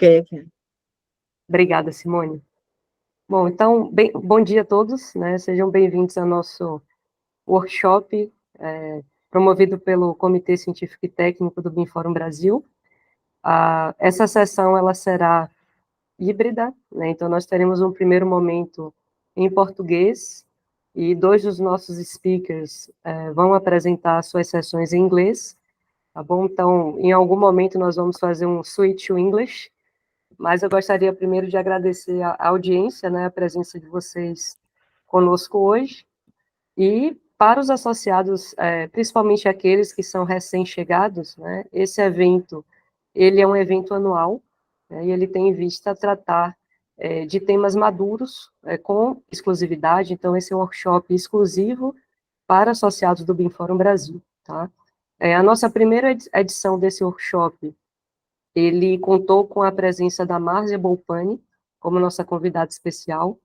Ok. Obrigada, Simone. Bom, então, bom dia a todos, né? Sejam bem-vindos ao nosso workshop, promovido pelo Comitê Científico e Técnico do BIMFórum Brasil. Essa sessão, ela será híbrida, né? Então, nós teremos um primeiro momento em português, e dois dos nossos speakers vão apresentar suas sessões em inglês, tá bom? Então, em algum momento, nós vamos fazer um switch to English, mas eu gostaria primeiro de agradecer a audiência, né, a presença de vocês conosco hoje, e para os associados, principalmente aqueles que são recém-chegados, né, esse evento, ele é um evento anual, né, e ele tem em vista tratar de temas maduros, com exclusividade, então esse é um workshop exclusivo para associados do BIMFórum Brasil, tá? A nossa primeira edição desse workshop, ele contou com a presença da Márcia Bolpani, como nossa convidada especial,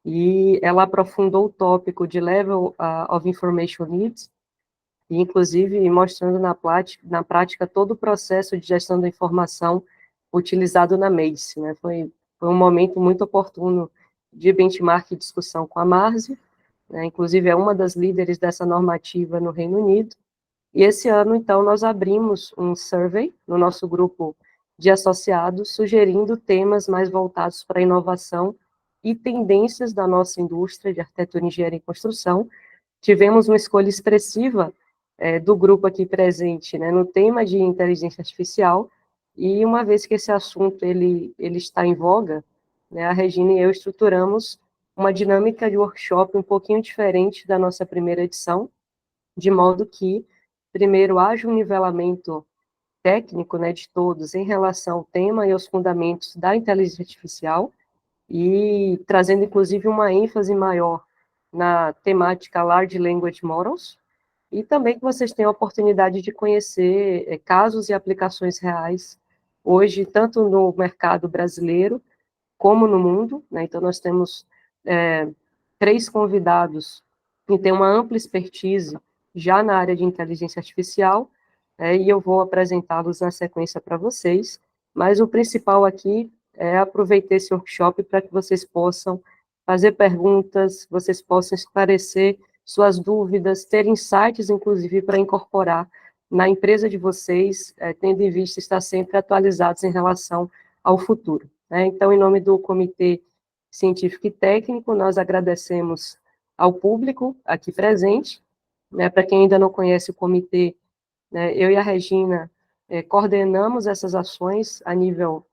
e ela aprofundou o tópico de Level of Information Needs, e inclusive mostrando na prática todo o processo de gestão da informação utilizado na MACE, né? Foi um momento muito oportuno de benchmark e discussão com a Márcia, né? Inclusive é uma das líderes dessa normativa no Reino Unido, e esse ano, então, nós abrimos um survey no nosso grupo de associados, sugerindo temas mais voltados para a inovação e tendências da nossa indústria de arquitetura, engenharia e construção. Tivemos uma escolha expressiva do grupo aqui presente, né, no tema de inteligência artificial, e uma vez que esse assunto ele está em voga, né, a Regina e eu estruturamos uma dinâmica de workshop um pouquinho diferente da nossa primeira edição, de modo que, primeiro, haja um nivelamento técnico, né, de todos em relação ao tema e aos fundamentos da inteligência artificial, e trazendo, inclusive, uma ênfase maior na temática Large Language Models, e também que vocês tenham a oportunidade de conhecer casos e aplicações reais, hoje, tanto no mercado brasileiro, como no mundo, né? Então, nós temos 3 convidados que têm uma ampla expertise já na área de inteligência artificial, e eu vou apresentá-los na sequência para vocês, mas o principal aqui é aproveitar esse workshop para que vocês possam fazer perguntas, vocês possam esclarecer suas dúvidas, ter insights, inclusive, para incorporar na empresa de vocês, tendo em vista estar sempre atualizados em relação ao futuro, né? Então, em nome do Comitê Científico e Técnico, nós agradecemos ao público aqui presente, né? Para quem ainda não conhece o comitê, né, eu e a Regina coordenamos essas ações a nível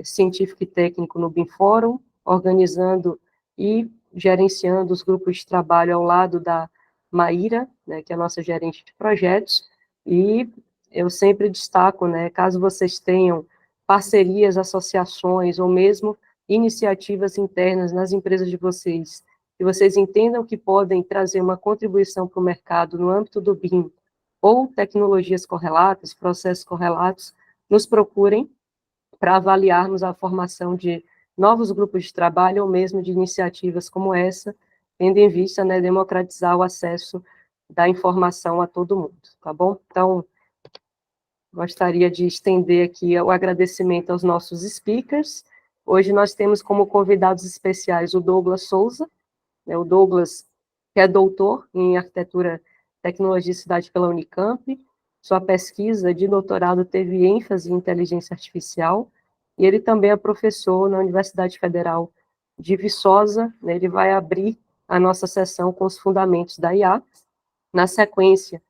científico e técnico no BIMFórum, organizando e gerenciando os grupos de trabalho ao lado da Maíra, né, que é a nossa gerente de projetos, e eu sempre destaco, né, caso vocês tenham parcerias, associações, ou mesmo iniciativas internas nas empresas de vocês, que vocês entendam que podem trazer uma contribuição para o mercado no âmbito do BIM, ou tecnologias correlatas, processos correlatos, nos procurem para avaliarmos a formação de novos grupos de trabalho ou mesmo de iniciativas como essa, tendo em vista, né, democratizar o acesso da informação a todo mundo, tá bom? Então, gostaria de estender aqui o agradecimento aos nossos speakers. Hoje nós temos como convidados especiais o Douglas Souza, né, o Douglas, que é doutor em arquitetura, tecnologia e cidade pela Unicamp. Sua pesquisa de doutorado teve ênfase em inteligência artificial, e ele também é professor na Universidade Federal de Viçosa, né? Ele vai abrir a nossa sessão com os fundamentos da IA. Na sequência,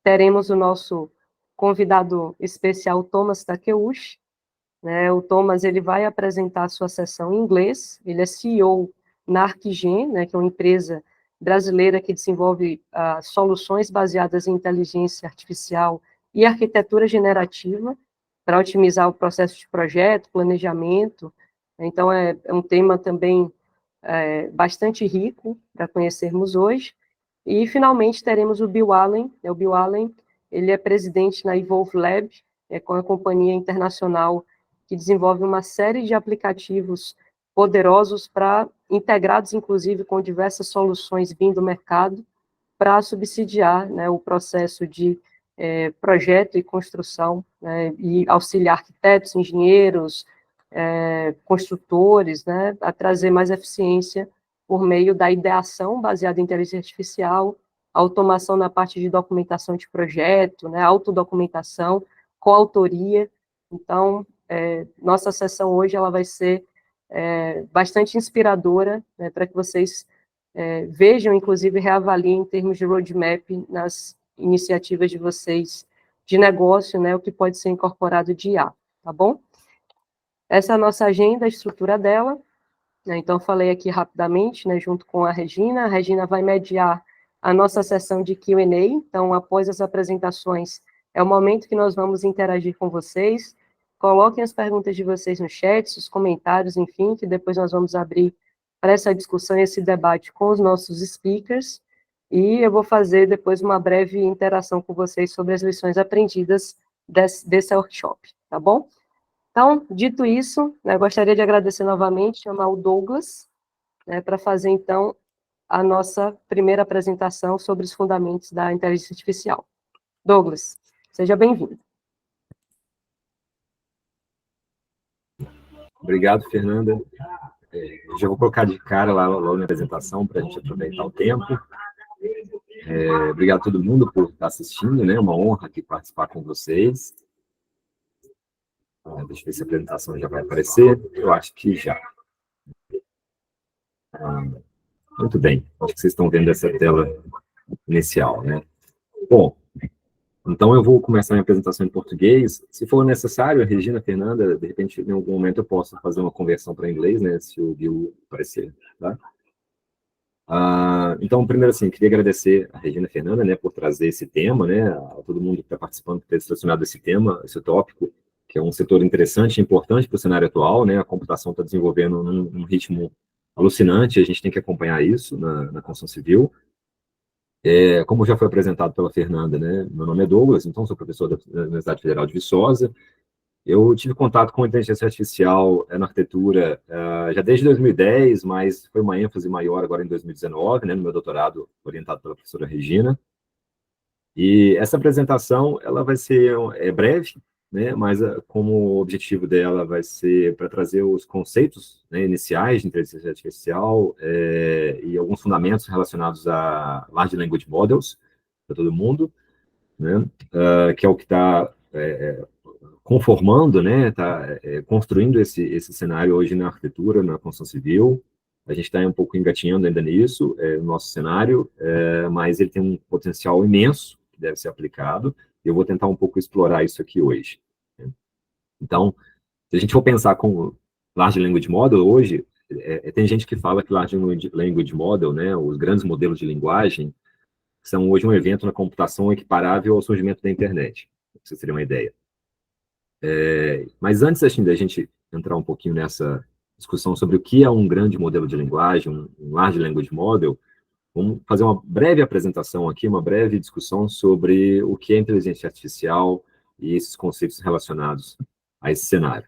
teremos o nosso convidado especial, Thomas Takeuchi, né? O Thomas, ele vai apresentar a sua sessão em inglês. Ele é CEO na Arquigen, né, que é uma empresa brasileira que desenvolve soluções baseadas em inteligência artificial e arquitetura generativa para otimizar o processo de projeto, planejamento. Então, é um tema também bastante rico para conhecermos hoje. E, finalmente, teremos o Bill Allen. O Bill Allen, ele é presidente na Evolve Lab, com a companhia internacional que desenvolve uma série de aplicativos poderosos integrados, inclusive, com diversas soluções BIM do mercado, para subsidiar, né, o processo de projeto e construção, né, e auxiliar arquitetos, engenheiros, construtores, né, a trazer mais eficiência por meio da ideação baseada em inteligência artificial, automação na parte de documentação de projeto, né, autodocumentação, coautoria. Então, nossa sessão hoje ela vai ser bastante inspiradora, né, para que vocês vejam, inclusive, reavaliem em termos de roadmap nas iniciativas de vocês de negócio, né, o que pode ser incorporado de IA, tá bom? Essa é a nossa agenda, a estrutura dela, né, então falei aqui rapidamente, né, junto com a Regina vai mediar a nossa sessão de Q&A, então após as apresentações, é o momento que nós vamos interagir com vocês, coloquem as perguntas de vocês no chat, os comentários, enfim, que depois nós vamos abrir para essa discussão e esse debate com os nossos speakers, e eu vou fazer depois uma breve interação com vocês sobre as lições aprendidas desse workshop, tá bom? Então, dito isso, né, gostaria de agradecer novamente, chamar o Douglas, né, para fazer, então, a nossa primeira apresentação sobre os fundamentos da inteligência artificial. Douglas, seja bem-vindo. Obrigado, Fernanda. Já vou colocar de cara lá logo na apresentação para a gente aproveitar o tempo. Obrigado a todo mundo por estar assistindo, né? Uma honra aqui participar com vocês. Deixa eu ver se a apresentação já vai aparecer. Eu acho que já. Muito bem. Acho que vocês estão vendo essa tela inicial, né? Bom, então eu vou começar minha apresentação em português. Se for necessário, a Regina, a Fernanda, de repente, em algum momento eu posso fazer uma conversão para inglês, né? Se o Bill aparecer, tá? Então, primeiro, assim, queria agradecer a Regina Fernanda, né, por trazer esse tema, né, a todo mundo que está participando, por ter selecionado esse tema, esse tópico, que é um setor interessante e importante para o cenário atual, né, a computação está desenvolvendo num ritmo alucinante, a gente tem que acompanhar isso na construção civil. Como já foi apresentado pela Fernanda, né, meu nome é Douglas, então sou professor da Universidade Federal de Viçosa. Eu tive contato com inteligência artificial na arquitetura já desde 2010, mas foi uma ênfase maior agora em 2019, né, no meu doutorado, orientado pela professora Regina. E essa apresentação ela vai ser breve, né, mas como o objetivo dela vai ser para trazer os conceitos, né, iniciais de inteligência artificial e alguns fundamentos relacionados a Large Language Models para todo mundo, né, que é o que está conformando, né, está construindo esse cenário hoje na arquitetura, na construção civil. A gente está um pouco engatinhando ainda nisso, no nosso cenário, mas ele tem um potencial imenso que deve ser aplicado, e eu vou tentar um pouco explorar isso aqui hoje. Né? Então, se a gente for pensar com Large Language Model hoje, tem gente que fala que Large Language Model, né, os grandes modelos de linguagem, são hoje um evento na computação equiparável ao surgimento da internet, para vocês terem uma ideia. Mas antes assim, da gente entrar um pouquinho nessa discussão sobre o que é um grande modelo de linguagem, um Large Language Model, vamos fazer uma breve apresentação aqui, uma breve discussão sobre o que é inteligência artificial e esses conceitos relacionados a esse cenário.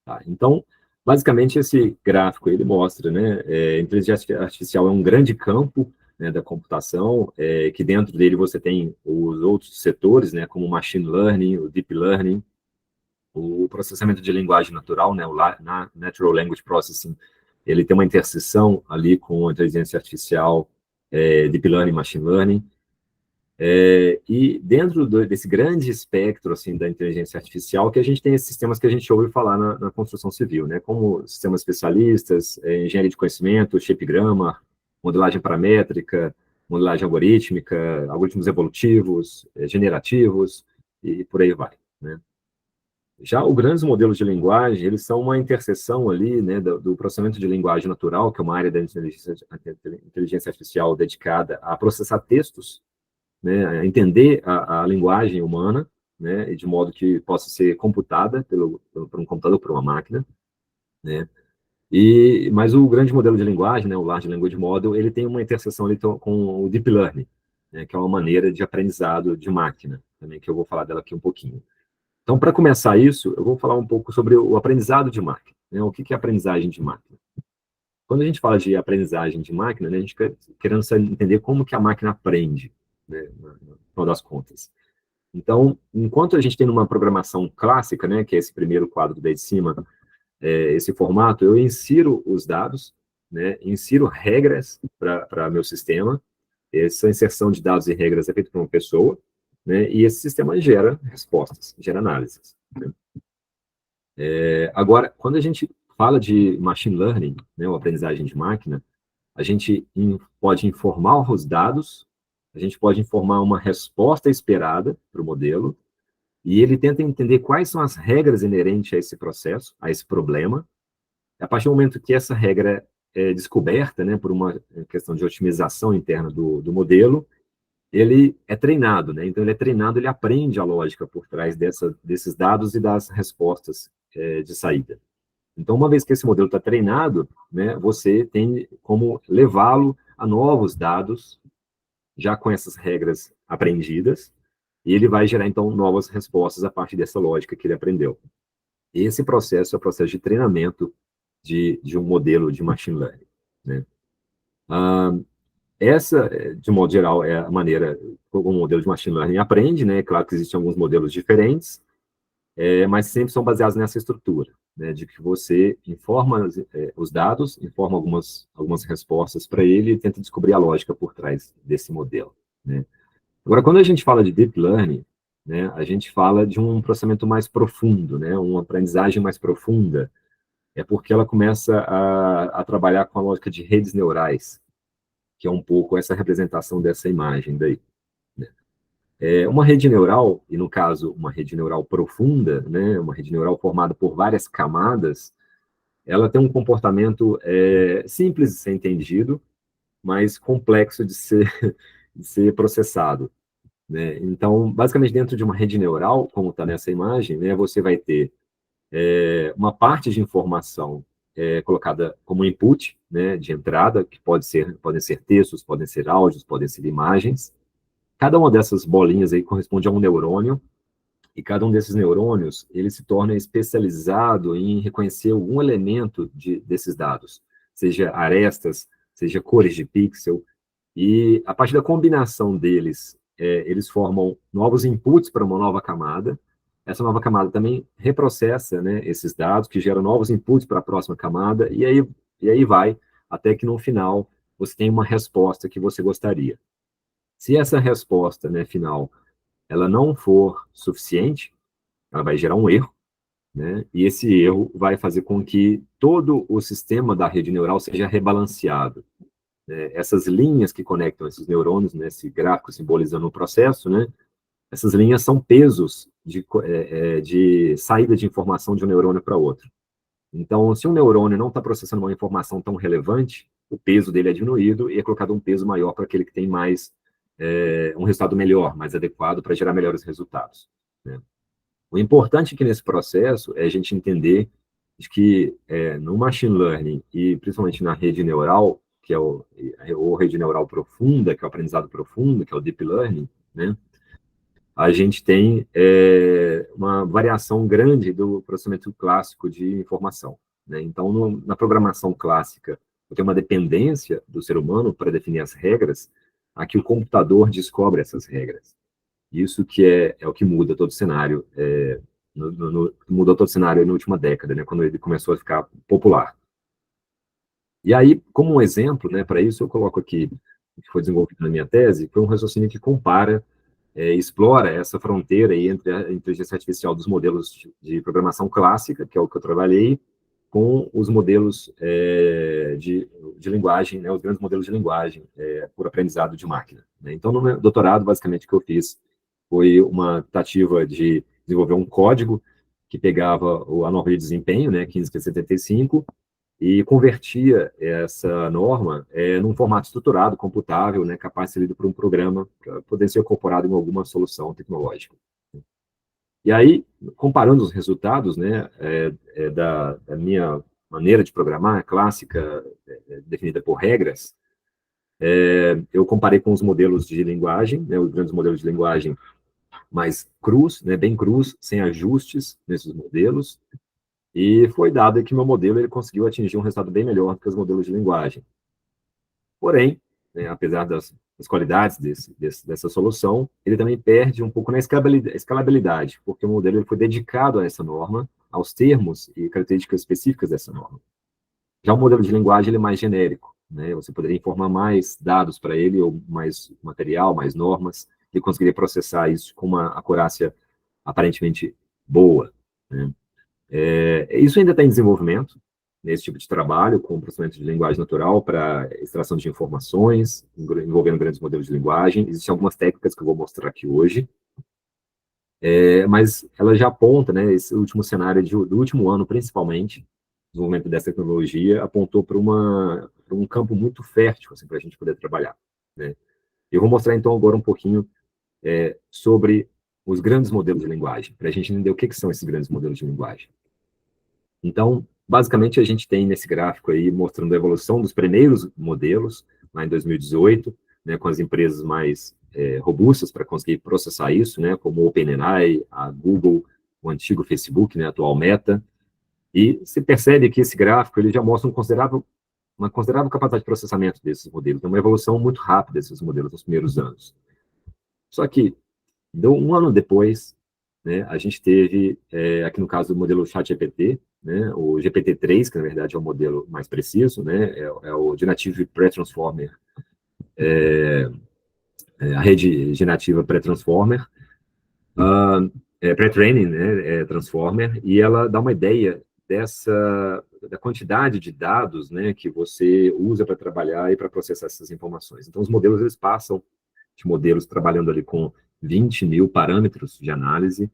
Tá? Então, basicamente, esse gráfico ele mostra, né, inteligência artificial é um grande campo, né, da computação, que dentro dele você tem os outros setores, né, como o Machine Learning, o Deep Learning, o processamento de linguagem natural, né, o Natural Language Processing, ele tem uma interseção ali com a inteligência artificial, Deep Learning, Machine Learning, e dentro desse grande espectro assim, da inteligência artificial, que a gente tem esses sistemas que a gente ouve falar na construção civil, né, como sistemas especialistas, engenharia de conhecimento, shape grammar, modelagem paramétrica, modelagem algorítmica, algoritmos evolutivos, generativos, e por aí vai, né. Já os grandes modelos de linguagem, eles são uma interseção ali, né, do processamento de linguagem natural, que é uma área da inteligência artificial dedicada a processar textos, né, a entender a linguagem humana, né, de modo que possa ser computada por um computador, por uma máquina, né. Mas o grande modelo de linguagem, né, o Large Language Model, ele tem uma interseção ali com o Deep Learning, né, que é uma maneira de aprendizado de máquina, também, que eu vou falar dela aqui um pouquinho. Então, para começar isso, eu vou falar um pouco sobre o aprendizado de máquina, né? O que é aprendizagem de máquina? Quando a gente fala de aprendizagem de máquina, né, a gente querendo entender como que a máquina aprende, né, no final das contas. Então, enquanto a gente tem uma programação clássica, né, que é esse primeiro quadro daí de cima, esse formato, eu insiro os dados, né, insiro regras para meu sistema. Essa inserção de dados e regras é feita por uma pessoa, né, e esse sistema gera respostas, gera análises. Né. Agora, quando a gente fala de machine learning, né, ou aprendizagem de máquina, a gente pode informar os dados, a gente pode informar uma resposta esperada para o modelo, e ele tenta entender quais são as regras inerentes a esse processo, a esse problema. A partir do momento que essa regra é descoberta, né, por uma questão de otimização interna do modelo, ele é treinado, né? Então, ele é treinado, ele aprende a lógica por trás desses dados e das respostas de saída. Então, uma vez que esse modelo está treinado, né, você tem como levá-lo a novos dados, já com essas regras aprendidas, e ele vai gerar, então, novas respostas a partir dessa lógica que ele aprendeu. Esse processo é o processo de treinamento de um modelo de machine learning. Né? Essa, de modo geral, é a maneira como o modelo de machine learning aprende, né? Claro que existem alguns modelos diferentes, mas sempre são baseados nessa estrutura, né? De que você informa os dados, informa algumas respostas para ele e tenta descobrir a lógica por trás desse modelo. Né? Agora, quando a gente fala de deep learning, né, a gente fala de um processamento mais profundo, né? Uma aprendizagem mais profunda, porque ela começa a trabalhar com a lógica de redes neurais, que é um pouco essa representação dessa imagem daí. Né? Uma rede neural, e no caso uma rede neural profunda, né, uma rede neural formada por várias camadas, ela tem um comportamento simples de ser entendido, mas complexo de ser processado. Né? Então, basicamente, dentro de uma rede neural, como está nessa imagem, né, você vai ter uma parte de informação colocada como input, né, de entrada, que podem ser textos, podem ser áudios, podem ser imagens. Cada uma dessas bolinhas aí corresponde a um neurônio, e cada um desses neurônios, ele se torna especializado em reconhecer algum elemento desses dados, seja arestas, seja cores de pixel, e a partir da combinação deles, eles formam novos inputs para uma nova camada. Essa nova camada também reprocessa, né, esses dados, que geram novos inputs para a próxima camada, e aí vai, até que no final você tem uma resposta que você gostaria. Se essa resposta, né, final, ela não for suficiente, ela vai gerar um erro, né, e esse erro vai fazer com que todo o sistema da rede neural seja rebalanceado. Essas linhas que conectam esses neurônios, né, esse gráfico simbolizando o processo, né, essas linhas são pesos de saída de informação de um neurônio para outro. Então, se um neurônio não está processando uma informação tão relevante, o peso dele é diminuído e é colocado um peso maior para aquele que tem mais, um resultado melhor, mais adequado para gerar melhores resultados. Né? O importante aqui nesse processo é a gente entender de que no machine learning e principalmente na rede neural, que é ou rede neural profunda, que é o aprendizado profundo, que é o deep learning, né? A gente tem uma variação grande do processamento clássico de informação. Né? Então, na programação clássica, eu tenho uma dependência do ser humano para definir as regras, aqui o computador descobre essas regras. Isso que é o que muda todo o cenário, mudou todo o cenário na última década, né, quando ele começou a ficar popular. E aí, como um exemplo, né, para isso, eu coloco aqui, que foi desenvolvido na minha tese, foi um raciocínio que compara, explora essa fronteira aí entre a inteligência artificial dos modelos de programação clássica, que é o que eu trabalhei, com os modelos de linguagem, né, os grandes modelos de linguagem por aprendizado de máquina. Né? Então, no meu doutorado, basicamente, o que eu fiz foi uma tentativa de desenvolver um código que pegava a norma de desempenho, né, 15.75, e convertia essa norma num formato estruturado, computável, né, capaz de ser lido por um programa para poder ser incorporado em alguma solução tecnológica. E aí, comparando os resultados, né, da minha maneira de programar, clássica, definida por regras, eu comparei com os modelos de linguagem, né, os grandes modelos de linguagem mais crus, né, bem crus, sem ajustes nesses modelos, e foi dado que meu modelo ele conseguiu atingir um resultado bem melhor do que os modelos de linguagem. Porém, né, apesar das qualidades dessa solução, ele também perde um pouco na escalabilidade, porque o modelo ele foi dedicado a essa norma, aos termos e características específicas dessa norma. Já o modelo de linguagem ele é mais genérico, né? Você poderia informar mais dados para ele, ou mais material, mais normas, e conseguiria processar isso com uma acurácia aparentemente boa, né? Isso ainda está em desenvolvimento, nesse tipo de trabalho, com o processamento de linguagem natural para extração de informações, envolvendo grandes modelos de linguagem. Existem algumas técnicas que eu vou mostrar aqui hoje, mas ela já aponta, né, esse último cenário do último ano, principalmente, o desenvolvimento dessa tecnologia, apontou para um campo muito fértil assim, para a gente poder trabalhar, né? Eu vou mostrar, então, agora um pouquinho sobre os grandes modelos de linguagem, para a gente entender o que são esses grandes modelos de linguagem. Então, basicamente, a gente tem nesse gráfico aí, mostrando a evolução dos primeiros modelos, lá em 2018, né, com as empresas mais robustas para conseguir processar isso, né, como o OpenAI, a Google, o antigo Facebook, né, atual Meta, e se percebe que esse gráfico ele já mostra uma considerável capacidade de processamento desses modelos, uma evolução muito rápida desses modelos nos primeiros anos. Só que, um ano depois, né, a gente teve, aqui no caso do modelo ChatGPT, né, o GPT-3, que na verdade é o modelo mais preciso, né, é o Generative Pre-Transformer, a rede generativa Pre-Transformer, Pre-Training, né, Transformer, e ela dá uma ideia da quantidade de dados, né, que você usa para trabalhar e para processar essas informações. Então, os modelos, eles passam de modelos trabalhando ali com 20 mil parâmetros de análise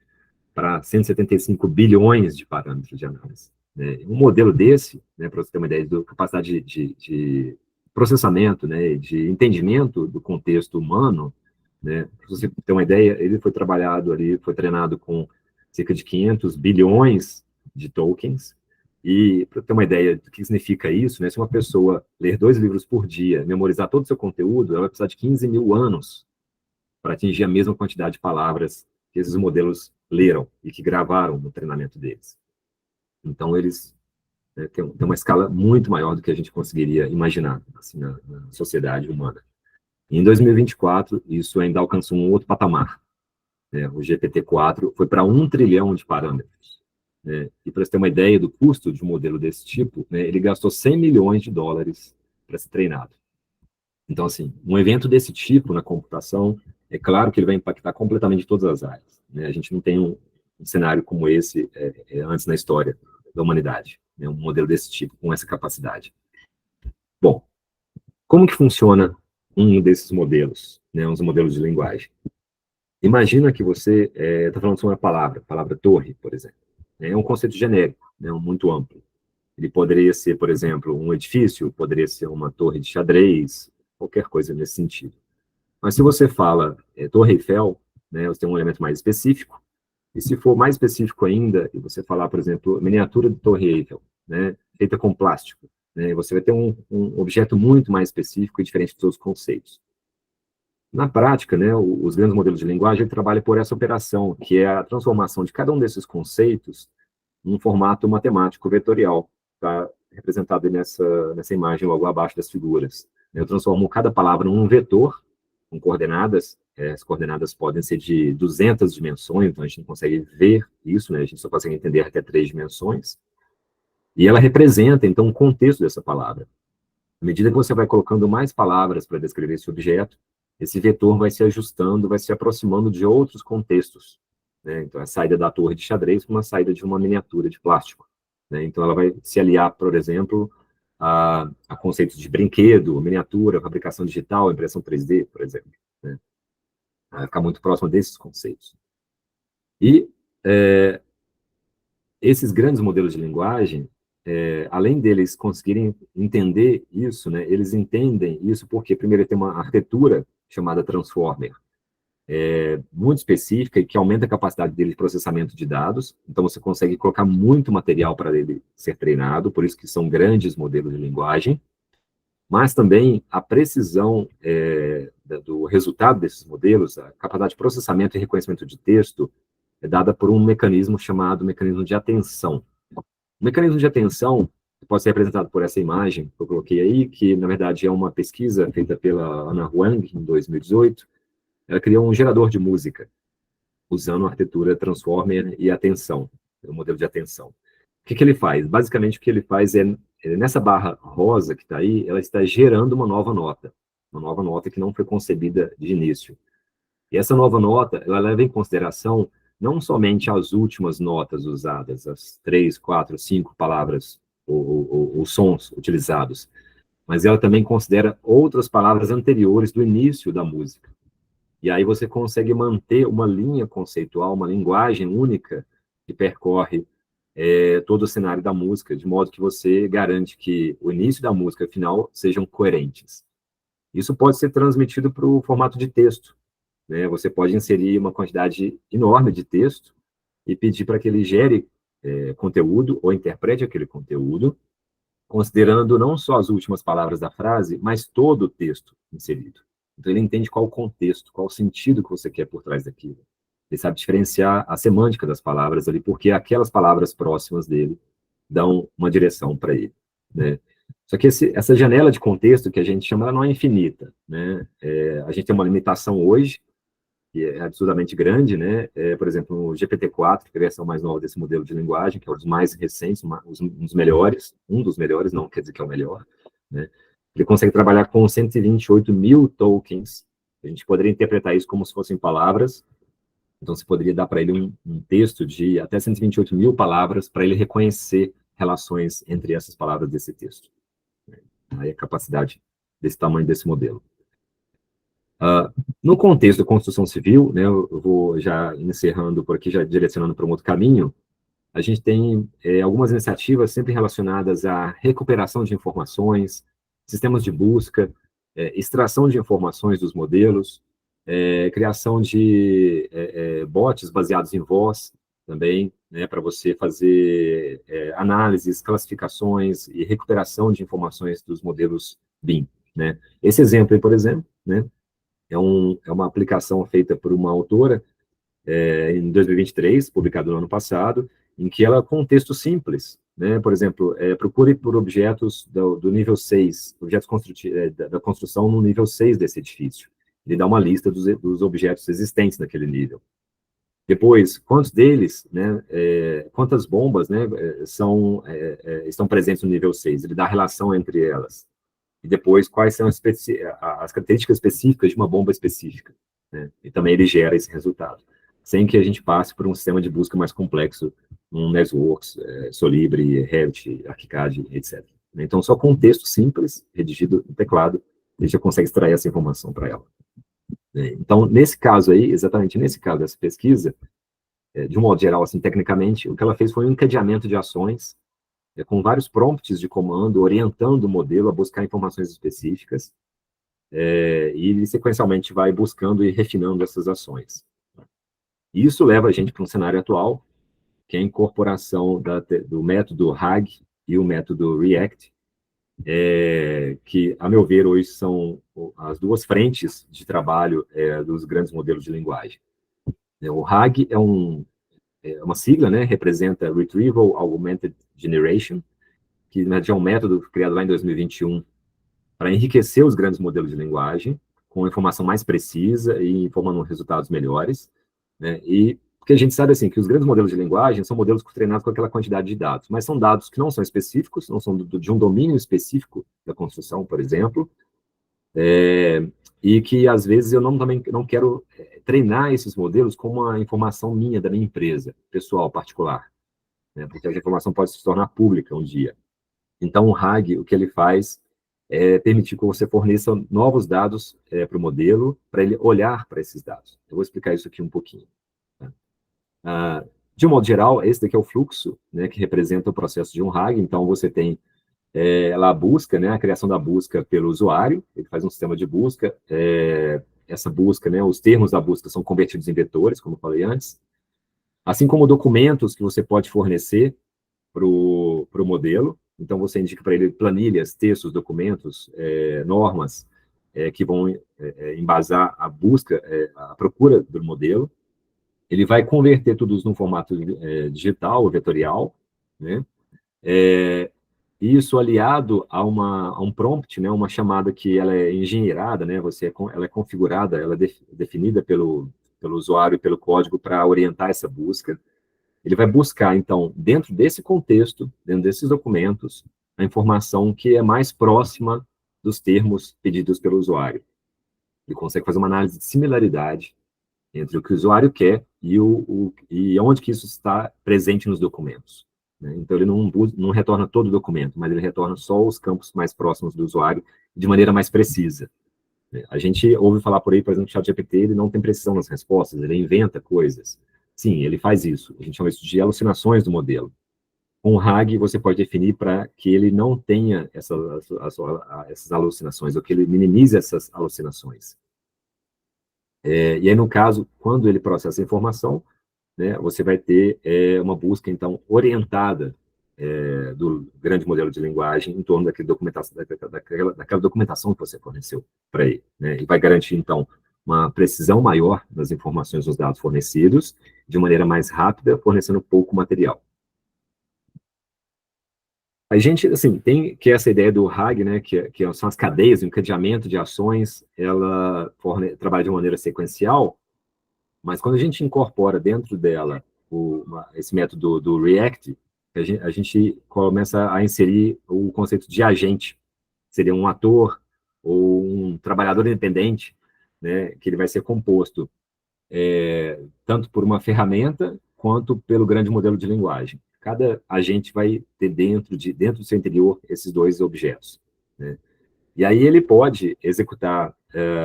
para 175 bilhões de parâmetros de análise, né? Um modelo desse, né, para você ter uma ideia da capacidade de processamento, né, de entendimento do contexto humano, né, para você ter uma ideia, ele foi trabalhado ali, foi treinado com cerca de 500 bilhões de tokens, e para ter uma ideia do que significa isso, né, se uma pessoa ler 2 livros por dia, memorizar todo o seu conteúdo, ela vai precisar de 15 mil anos para atingir a mesma quantidade de palavras que esses modelos leram e que gravaram no treinamento deles. Então, eles têm uma escala muito maior do que a gente conseguiria imaginar assim, na sociedade humana. E em 2024, isso ainda alcançou um outro patamar, né? O GPT-4 foi para 1 trilhão de parâmetros, né? E para você ter uma ideia do custo de um modelo desse tipo, né, ele gastou 100 milhões de dólares para ser treinado. Então, assim, um evento desse tipo na computação, é claro que ele vai impactar completamente todas as áreas, né? A gente não tem um cenário como esse antes na história da humanidade, né? Um modelo desse tipo, com essa capacidade. Bom, como que funciona um desses modelos, né? Uns modelos de linguagem? Imagina que você está falando sobre uma palavra torre, por exemplo. É um conceito genérico, né? Muito amplo. Ele poderia ser, por exemplo, um edifício, poderia ser uma torre de xadrez, qualquer coisa nesse sentido. Mas se você fala Torre Eiffel, né, você tem um elemento mais específico, e se for mais específico ainda, e você falar, por exemplo, miniatura de Torre Eiffel, né, feita com plástico, né, você vai ter um objeto muito mais específico e diferente dos seus conceitos. Na prática, né, os grandes modelos de linguagem trabalham por essa operação, que é a transformação de cada um desses conceitos num formato matemático vetorial, está representado nessa imagem logo abaixo das figuras. Eu transformo cada palavra num vetor, com coordenadas, as coordenadas podem ser de 200 dimensões, então a gente não consegue ver isso, né? A gente só consegue entender até 3 dimensões, e ela representa, então, o contexto dessa palavra. À medida que você vai colocando mais palavras para descrever esse objeto, esse vetor vai se ajustando, vai se aproximando de outros contextos, né? Então, a saída da torre de xadrez com uma saída de uma miniatura de plástico, né? Então, ela vai se aliar, por exemplo, a conceitos de brinquedo, miniatura, fabricação digital, impressão 3D, por exemplo, né? Vai ficar muito próximo desses conceitos. E esses grandes modelos de linguagem, além deles conseguirem entender isso, né, eles entendem isso porque, primeiro, ele tem uma arquitetura chamada Transformer, muito específica e que aumenta a capacidade dele de processamento de dados. Então, você consegue colocar muito material para ele ser treinado, por isso que são grandes modelos de linguagem. Mas também a precisão do resultado desses modelos, a capacidade de processamento e reconhecimento de texto, é dada por um mecanismo chamado mecanismo de atenção. O mecanismo de atenção, pode ser representado por essa imagem que eu coloquei aí, que, na verdade, é uma pesquisa feita pela Ana Huang, em 2018. Ela criou um gerador de música, usando a arquitetura Transformer e atenção, o modelo de atenção. O que ele faz? Basicamente, o que ele faz nessa barra rosa que está aí, ela está gerando uma nova nota que não foi concebida de início. E essa nova nota, ela leva em consideração não somente as últimas notas usadas, as 3, 4, 5 palavras ou sons utilizados, mas ela também considera outras palavras anteriores do início da música. E aí você consegue manter uma linha conceitual, uma linguagem única que percorre todo o cenário da música, de modo que você garante que o início da música e o final sejam coerentes. Isso pode ser transmitido para o formato de texto, né? Você pode inserir uma quantidade enorme de texto e pedir para que ele gere conteúdo ou interprete aquele conteúdo, considerando não só as últimas palavras da frase, mas todo o texto inserido. Então, ele entende qual o contexto, qual o sentido que você quer por trás daquilo. Ele sabe diferenciar a semântica das palavras ali, porque aquelas palavras próximas dele dão uma direção para ele, né? Só que essa janela de contexto que a gente chama, ela não é infinita, né? A gente tem uma limitação hoje, que é absurdamente grande, né? Por exemplo, o GPT-4, que é a versão mais nova desse modelo de linguagem, que é um dos mais recentes, um dos melhores, não quer dizer que é o melhor, né? Ele consegue trabalhar com 128 mil tokens. A gente poderia interpretar isso como se fossem palavras. Então, você poderia dar para ele um texto de até 128 mil palavras para ele reconhecer relações entre essas palavras desse texto. Aí a capacidade desse tamanho desse modelo. No contexto da construção civil, né, eu vou já encerrando por aqui, já direcionando para um outro caminho, a gente tem algumas iniciativas sempre relacionadas à recuperação de informações, sistemas de busca, extração de informações dos modelos, criação de bots baseados em voz também, né, para você fazer análises, classificações e recuperação de informações dos modelos BIM, né? Esse exemplo aí, por exemplo, né, é uma aplicação feita por uma autora em 2023, publicado no ano passado, em que ela, com um texto simples, né, por exemplo, procure por objetos do nível 6, objetos da construção no nível 6 desse edifício. Ele dá uma lista dos objetos existentes naquele nível. Depois, quantos deles, né, quantas bombas, né, estão presentes no nível 6? Ele dá a relação entre elas. E depois, quais são as características específicas de uma bomba específica, né? E também ele gera esse resultado, sem que a gente passe por um sistema de busca mais complexo, um Networks, Solibri, Revit, ArchiCAD, etc. Então, só com um texto simples, redigido no teclado, a gente já consegue extrair essa informação para ela. Então, nesse caso aí, exatamente nesse caso dessa pesquisa, de um modo geral, assim, tecnicamente, o que ela fez foi um encadeamento de ações, com vários prompts de comando, orientando o modelo a buscar informações específicas, e ele sequencialmente vai buscando e refinando essas ações. E isso leva a gente para um cenário atual, que é a incorporação do método RAG e o método REACT, que, a meu ver, hoje são as duas frentes de trabalho dos grandes modelos de linguagem. O RAG é uma sigla, né, representa Retrieval Augmented Generation, que na verdade é um método criado lá em 2021 para enriquecer os grandes modelos de linguagem com informação mais precisa e informando resultados melhores, né? E porque a gente sabe assim que os grandes modelos de linguagem são modelos treinados com aquela quantidade de dados, mas são dados que não são específicos, não são de um domínio específico da construção, por exemplo, e que às vezes eu também não quero treinar esses modelos com uma informação minha, da minha empresa, pessoal, particular, né? Porque a informação pode se tornar pública um dia. Então, o RAG, o que ele faz é permitir que você forneça novos dados para o modelo, para ele olhar para esses dados. Eu vou explicar isso aqui um pouquinho. Tá? De um modo geral, esse daqui é o fluxo, né, que representa o processo de um RAG. Então, você tem lá a busca, né, a criação da busca pelo usuário, ele faz um sistema de busca, essa busca, né, os termos da busca são convertidos em vetores, como eu falei antes, assim como documentos que você pode fornecer para o modelo. Então, você indica para ele planilhas, textos, documentos, normas, que vão embasar a busca, a procura do modelo. Ele vai converter tudo isso num formato digital, vetorial, né? isso aliado a um prompt, né, uma chamada que ela é engenheirada, né, ela é configurada, ela é definida pelo usuário e pelo código para orientar essa busca. Ele vai buscar, então, dentro desse contexto, dentro desses documentos, a informação que é mais próxima dos termos pedidos pelo usuário. Ele consegue fazer uma análise de similaridade entre o que o usuário quer e onde que isso está presente nos documentos, né? Então, ele não retorna todo o documento, mas ele retorna só os campos mais próximos do usuário de maneira mais precisa. A gente ouve falar por aí, por exemplo, que o ChatGPT ele não tem precisão nas respostas, ele inventa coisas. Sim, ele faz isso. A gente chama isso de alucinações do modelo. Com o RAG, você pode definir para que ele não tenha essas alucinações, ou que ele minimize essas alucinações. E aí, no caso, quando ele processa a informação, né, você vai ter uma busca, então, orientada do grande modelo de linguagem em torno daquela documentação que você forneceu para ele, né, e vai garantir, então, uma precisão maior das informações dos dados fornecidos, de maneira mais rápida, fornecendo pouco material. A gente, assim, tem que essa ideia do RAG, né, que são as cadeias, o encadeamento de ações, ela trabalha de maneira sequencial, mas quando a gente incorpora dentro dela esse método do React, a gente começa a inserir o conceito de agente. Seria um ator ou um trabalhador independente, né, que ele vai ser composto tanto por uma ferramenta quanto pelo grande modelo de linguagem. Cada agente vai ter dentro do seu interior esses dois objetos, né? E aí ele pode executar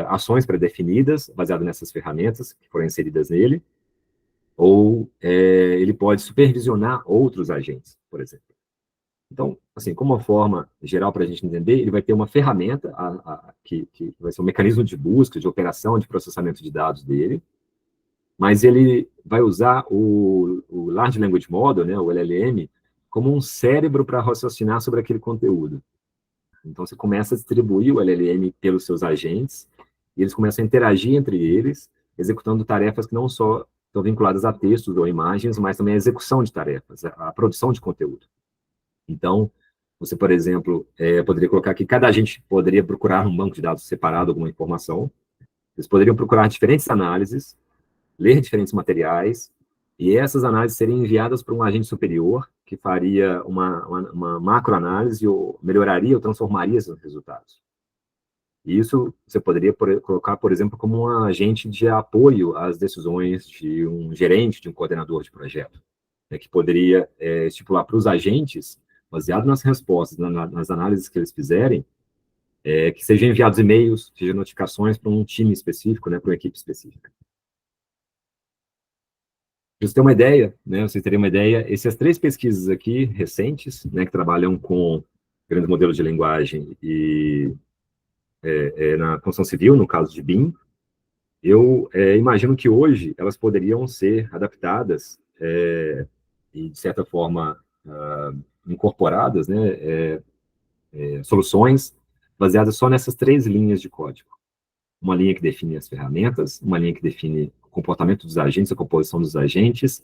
ações pré-definidas, baseadas nessas ferramentas que foram inseridas nele, ou ele pode supervisionar outros agentes, por exemplo. Então, assim, como uma forma geral para a gente entender, ele vai ter uma ferramenta que vai ser um mecanismo de busca, de operação, de processamento de dados dele, mas ele vai usar o Large Language Model, né, o LLM, como um cérebro para raciocinar sobre aquele conteúdo. Então, você começa a distribuir o LLM pelos seus agentes, e eles começam a interagir entre eles, executando tarefas que não só estão vinculadas a textos ou imagens, mas também a execução de tarefas, a produção de conteúdo. Então, você, por exemplo, poderia colocar que cada agente poderia procurar num banco de dados separado alguma informação, eles poderiam procurar diferentes análises, ler diferentes materiais, e essas análises seriam enviadas para um agente superior, que faria uma macroanálise, ou melhoraria ou transformaria esses resultados. E isso você poderia colocar, por exemplo, como um agente de apoio às decisões de um gerente, de um coordenador de projeto, né, que poderia estipular para os agentes, baseado nas respostas, nas análises que eles fizerem, que sejam enviados e-mails, sejam notificações para um time específico, né, para uma equipe específica. Para você ter uma ideia, né, vocês terem uma ideia, essas 3 pesquisas aqui, recentes, né, que trabalham com grandes modelos de linguagem e na construção civil, no caso de BIM, eu imagino que hoje elas poderiam ser adaptadas e, de certa forma, incorporadas, né, soluções baseadas só nessas 3 linhas de código. Uma linha que define as ferramentas, uma linha que define o comportamento dos agentes, a composição dos agentes,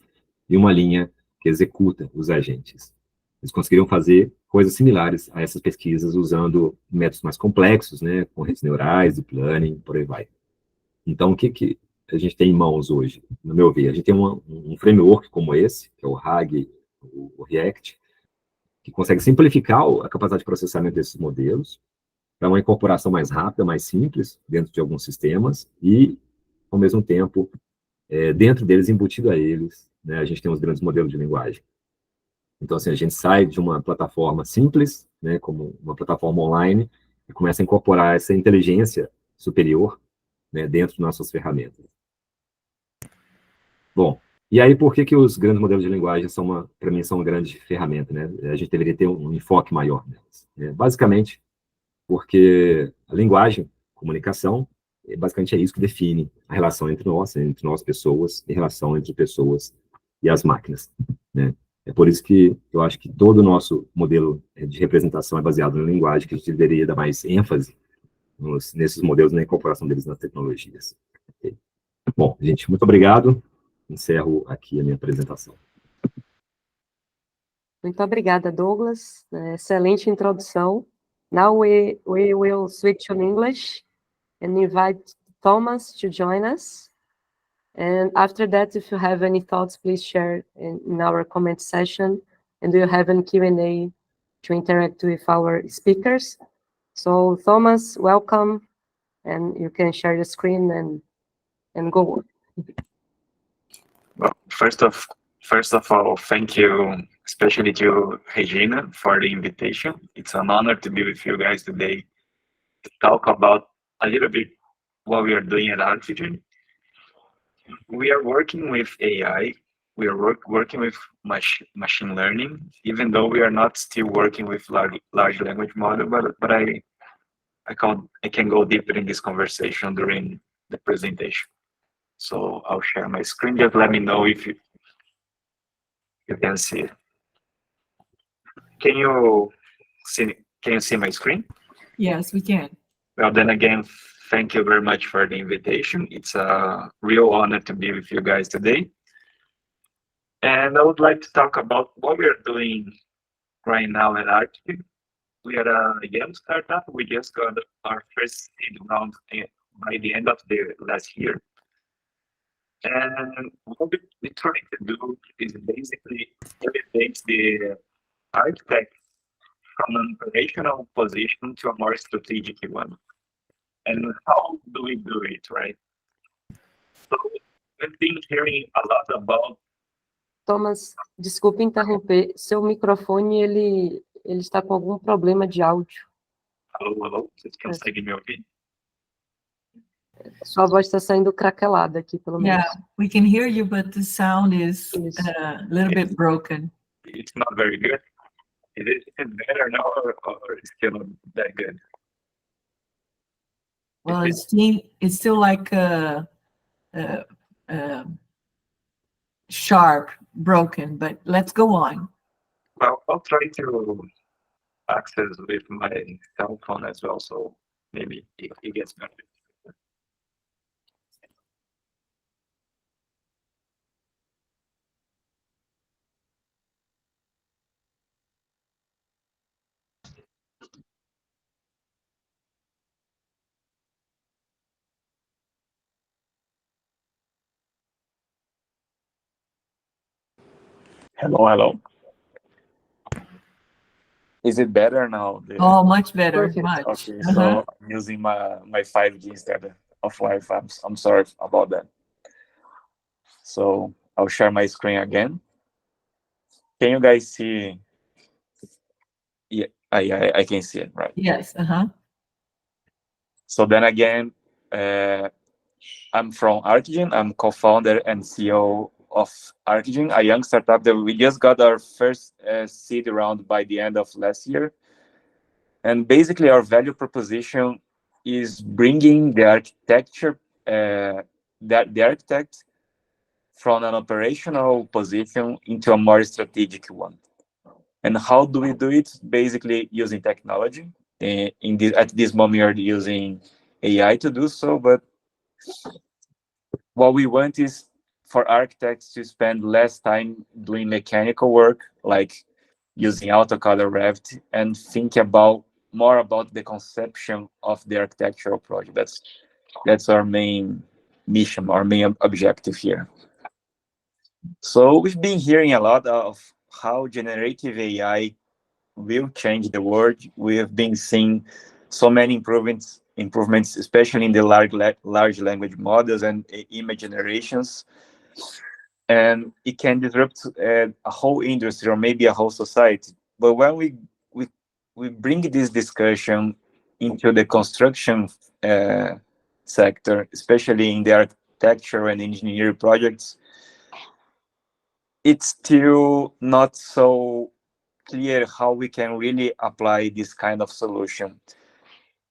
e uma linha que executa os agentes. Eles conseguiriam fazer coisas similares a essas pesquisas usando métodos mais complexos, né, com redes neurais, deep learning, por aí vai. Então, o que a gente tem em mãos hoje? No meu ver, a gente tem um framework como esse, que é o RAG, o React, que consegue simplificar a capacidade de processamento desses modelos, para uma incorporação mais rápida, mais simples, dentro de alguns sistemas, e, ao mesmo tempo, dentro deles, embutido a eles, né, a gente tem os grandes modelos de linguagem. Então, assim, a gente sai de uma plataforma simples, né, como uma plataforma online, e começa a incorporar essa inteligência superior, né, dentro de nossas ferramentas. Bom, e aí por que os grandes modelos de linguagem para mim, são uma grande ferramenta, né? A gente deveria ter um enfoque maior nelas, né? Basicamente, porque a linguagem, comunicação, basicamente é isso que define a relação entre nós pessoas, e a relação entre pessoas e as máquinas, né? É por isso que eu acho que todo o nosso modelo de representação é baseado na linguagem, que a gente deveria dar mais ênfase nesses modelos, na incorporação deles nas tecnologias. Okay? Bom, gente, muito obrigado. Encerro aqui a minha apresentação. Muito obrigada, Douglas. Excelente introdução. Now we will switch to English and invite Thomas to join us. And after that, if you have any thoughts, please share in our comment session. And we'll have a Q&A to interact with our speakers. So Thomas, welcome. And you can share the screen and go on. Well, first of all, thank you, especially to Regina, for the invitation. It's an honor to be with you guys today to talk about a little bit what we are doing at Artigen. We are working with AI. We are working with machine learning, even though we are not still working with large language model. But I can go deeper in this conversation during the presentation. So I'll share my screen. Just let me know if you can see it. Can you see my screen? Yes, we can. Well, then again, thank you very much for the invitation. It's a real honor to be with you guys today. And I would like to talk about what we are doing right now at Artigen. We are a young startup. We just got our first seed round by the end of the last year. And what we're trying to do is basically elevate the architect from an operational position to a more strategic one. And how do we do it, right? So we've been hearing a lot about... Thomas, desculpe interromper. Seu microfone, ele está com algum problema de áudio. Alô, vocês conseguem me ouvir? Sua voz está saindo craquelada aqui, pelo menos. Yeah, we can hear you, but the sound is a little bit broken. It's not very good. Is it better now or still not that good? Well, it's still like sharp, broken, but let's go on. Well, I'll try to access with my cell phone as well, so maybe it gets better. Hello. Is it better now? Oh, much better, Perfect. much. Okay, so I'm using my 5G instead of Wi-Fi. I'm sorry about that. So I'll share my screen again. Can you guys see? Yeah, I can see it, right? Yes, So then again, I'm from Artigen. I'm co-founder and CEO of Artigen, a young startup that we just got our first seed round by the end of last year. And basically our value proposition is bringing the architecture, the architect from an operational position into a more strategic one. And how do we do it? Basically using technology. At this moment, we are using AI to do so, but what we want is for architects to spend less time doing mechanical work, like using AutoCAD or Revit, and think more about the conception of the architectural project. That's our main mission, our main objective here. So we've been hearing a lot of how generative AI will change the world. We have been seeing so many improvements, especially in the large language models and image generations. And it can disrupt a whole industry or maybe a whole society. But when we bring this discussion into the construction sector, especially in the architecture and engineering projects, it's still not so clear how we can really apply this kind of solution.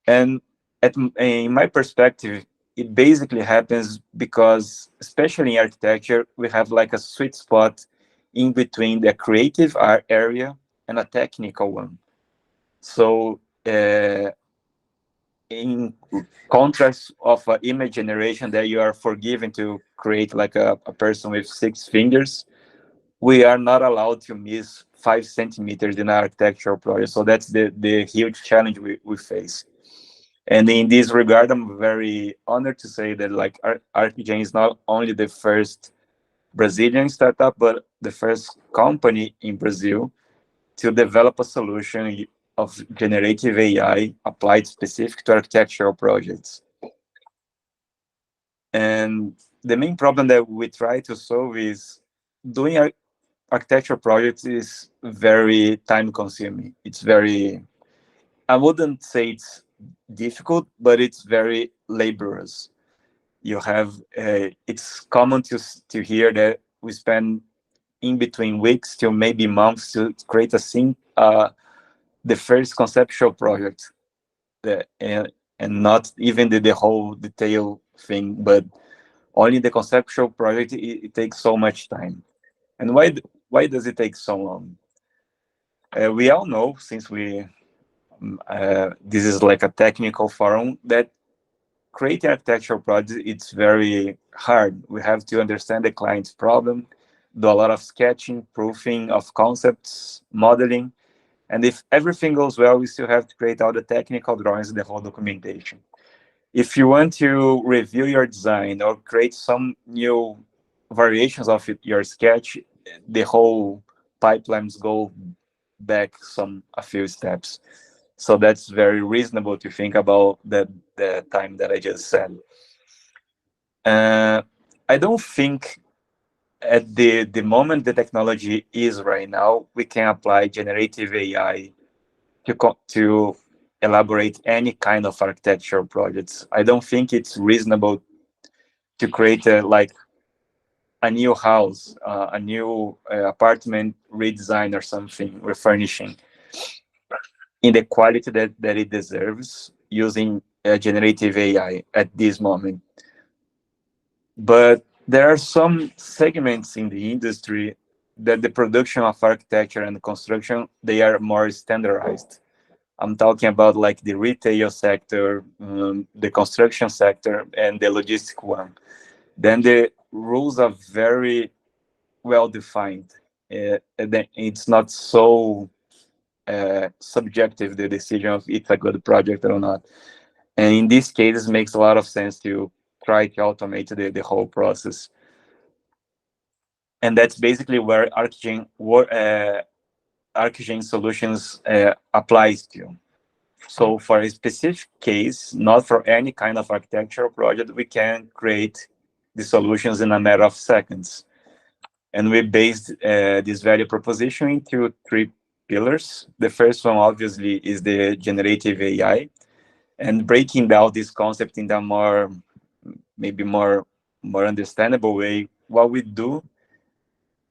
And in my perspective, it basically happens because, especially in architecture, we have like a sweet spot in between the creative area and a technical one. So in contrast of image generation that you are forgiven to create like a person with 6 fingers, we are not allowed to miss 5 centimeters in our architectural project. So that's the huge challenge we face. And in this regard, I'm very honored to say that like ArcGen is not only the first Brazilian startup, but the first company in Brazil to develop a solution of generative AI applied specific to architectural projects. And the main problem that we try to solve is doing architectural projects is very time consuming. It's very, I wouldn't say it's difficult, but it's very laborious. You have, it's common to hear that we spend in between weeks to maybe months to create the first conceptual project, and not even the whole detail thing, but only the conceptual project. It takes so much time. And why does it take so long? We all know, since this is like a technical forum, that creating architectural projects, it's very hard. We have to understand the client's problem, do a lot of sketching, proofing of concepts, modeling. And if everything goes well, we still have to create all the technical drawings, the whole documentation. If you want to review your design or create some new variations of your sketch, the whole pipelines go back a few steps. So that's very reasonable to think about the time that I just said. I don't think at the moment the technology is right now, we can apply generative AI to elaborate any kind of architectural projects. I don't think it's reasonable to create a new house, a new apartment redesign or something, refurnishing in the quality that it deserves using generative AI at this moment. But there are some segments in the industry that the production of architecture and construction, they are more standardized. I'm talking about like the retail sector, the construction sector, and the logistic one. Then the rules are very well defined. It's not so subjective, the decision of it's a good project or not. And in this case, it makes a lot of sense to try to automate the whole process. And that's basically where ArcGen Solutions applies to. So for a specific case, not for any kind of architectural project, we can create the solutions in a matter of seconds. And we based this value proposition into 3 pillars. The first one, obviously, is the generative AI. And breaking down this concept in a maybe more understandable way, what we do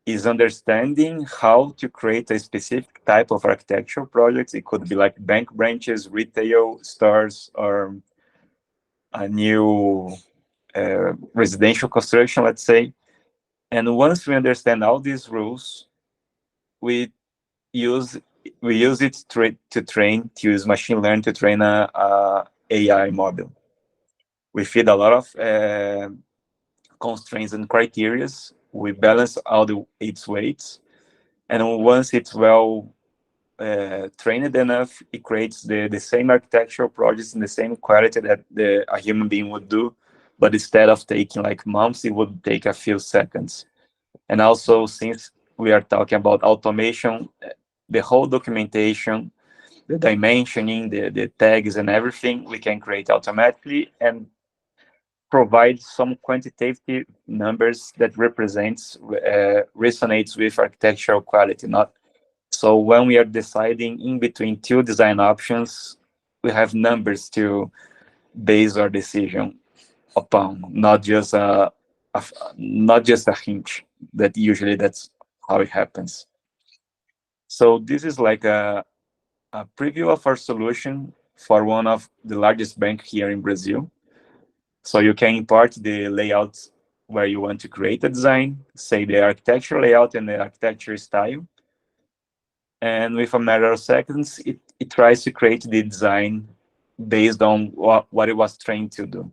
is understanding how to create a specific type of architectural projects. It could be like bank branches, retail stores, or a new residential construction, let's say. And once we understand all these rules, we use it to use machine learning to train a AI model. We feed a lot of constraints and criteria. We balance all its weights, and once it's well trained enough, it creates the same architectural projects in the same quality that a human being would do, but instead of taking like months, it would take a few seconds. And also, since we are talking about automation, the whole documentation, the dimensioning, the tags and everything, we can create automatically and provide some quantitative numbers that resonates with architectural quality. So when we are deciding in between 2 design options, we have numbers to base our decision upon, not just a hint. That usually that's how it happens. So this is like a preview of our solution for one of the largest banks here in Brazil. So you can import the layout where you want to create a design, say the architecture layout and the architecture style. And with a matter of seconds, it tries to create the design based on what it was trained to do.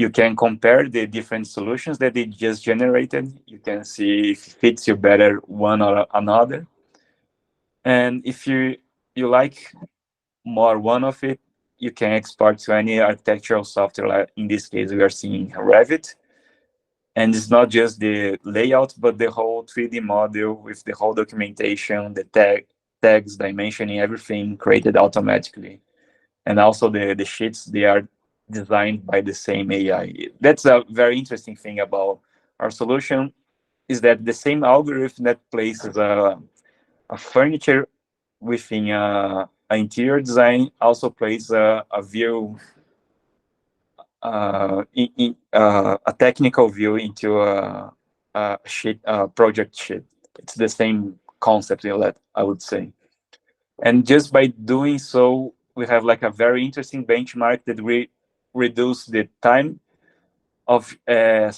you can compare the different solutions that they just generated. You can see if it fits you better one or another. And if you like more one of it, you can export to any architectural software. Like in this case, we are seeing Revit. And it's not just the layout, but the whole 3D model with the whole documentation, the tags, dimensioning, everything created automatically. And also the sheets, they are designed by the same AI. That's a very interesting thing about our solution, is that the same algorithm that places a furniture within an interior design also plays a view, a technical view into a sheet, a project sheet. It's the same concept, I would say. And just by doing so, we have like a very interesting benchmark that we reduce the time of the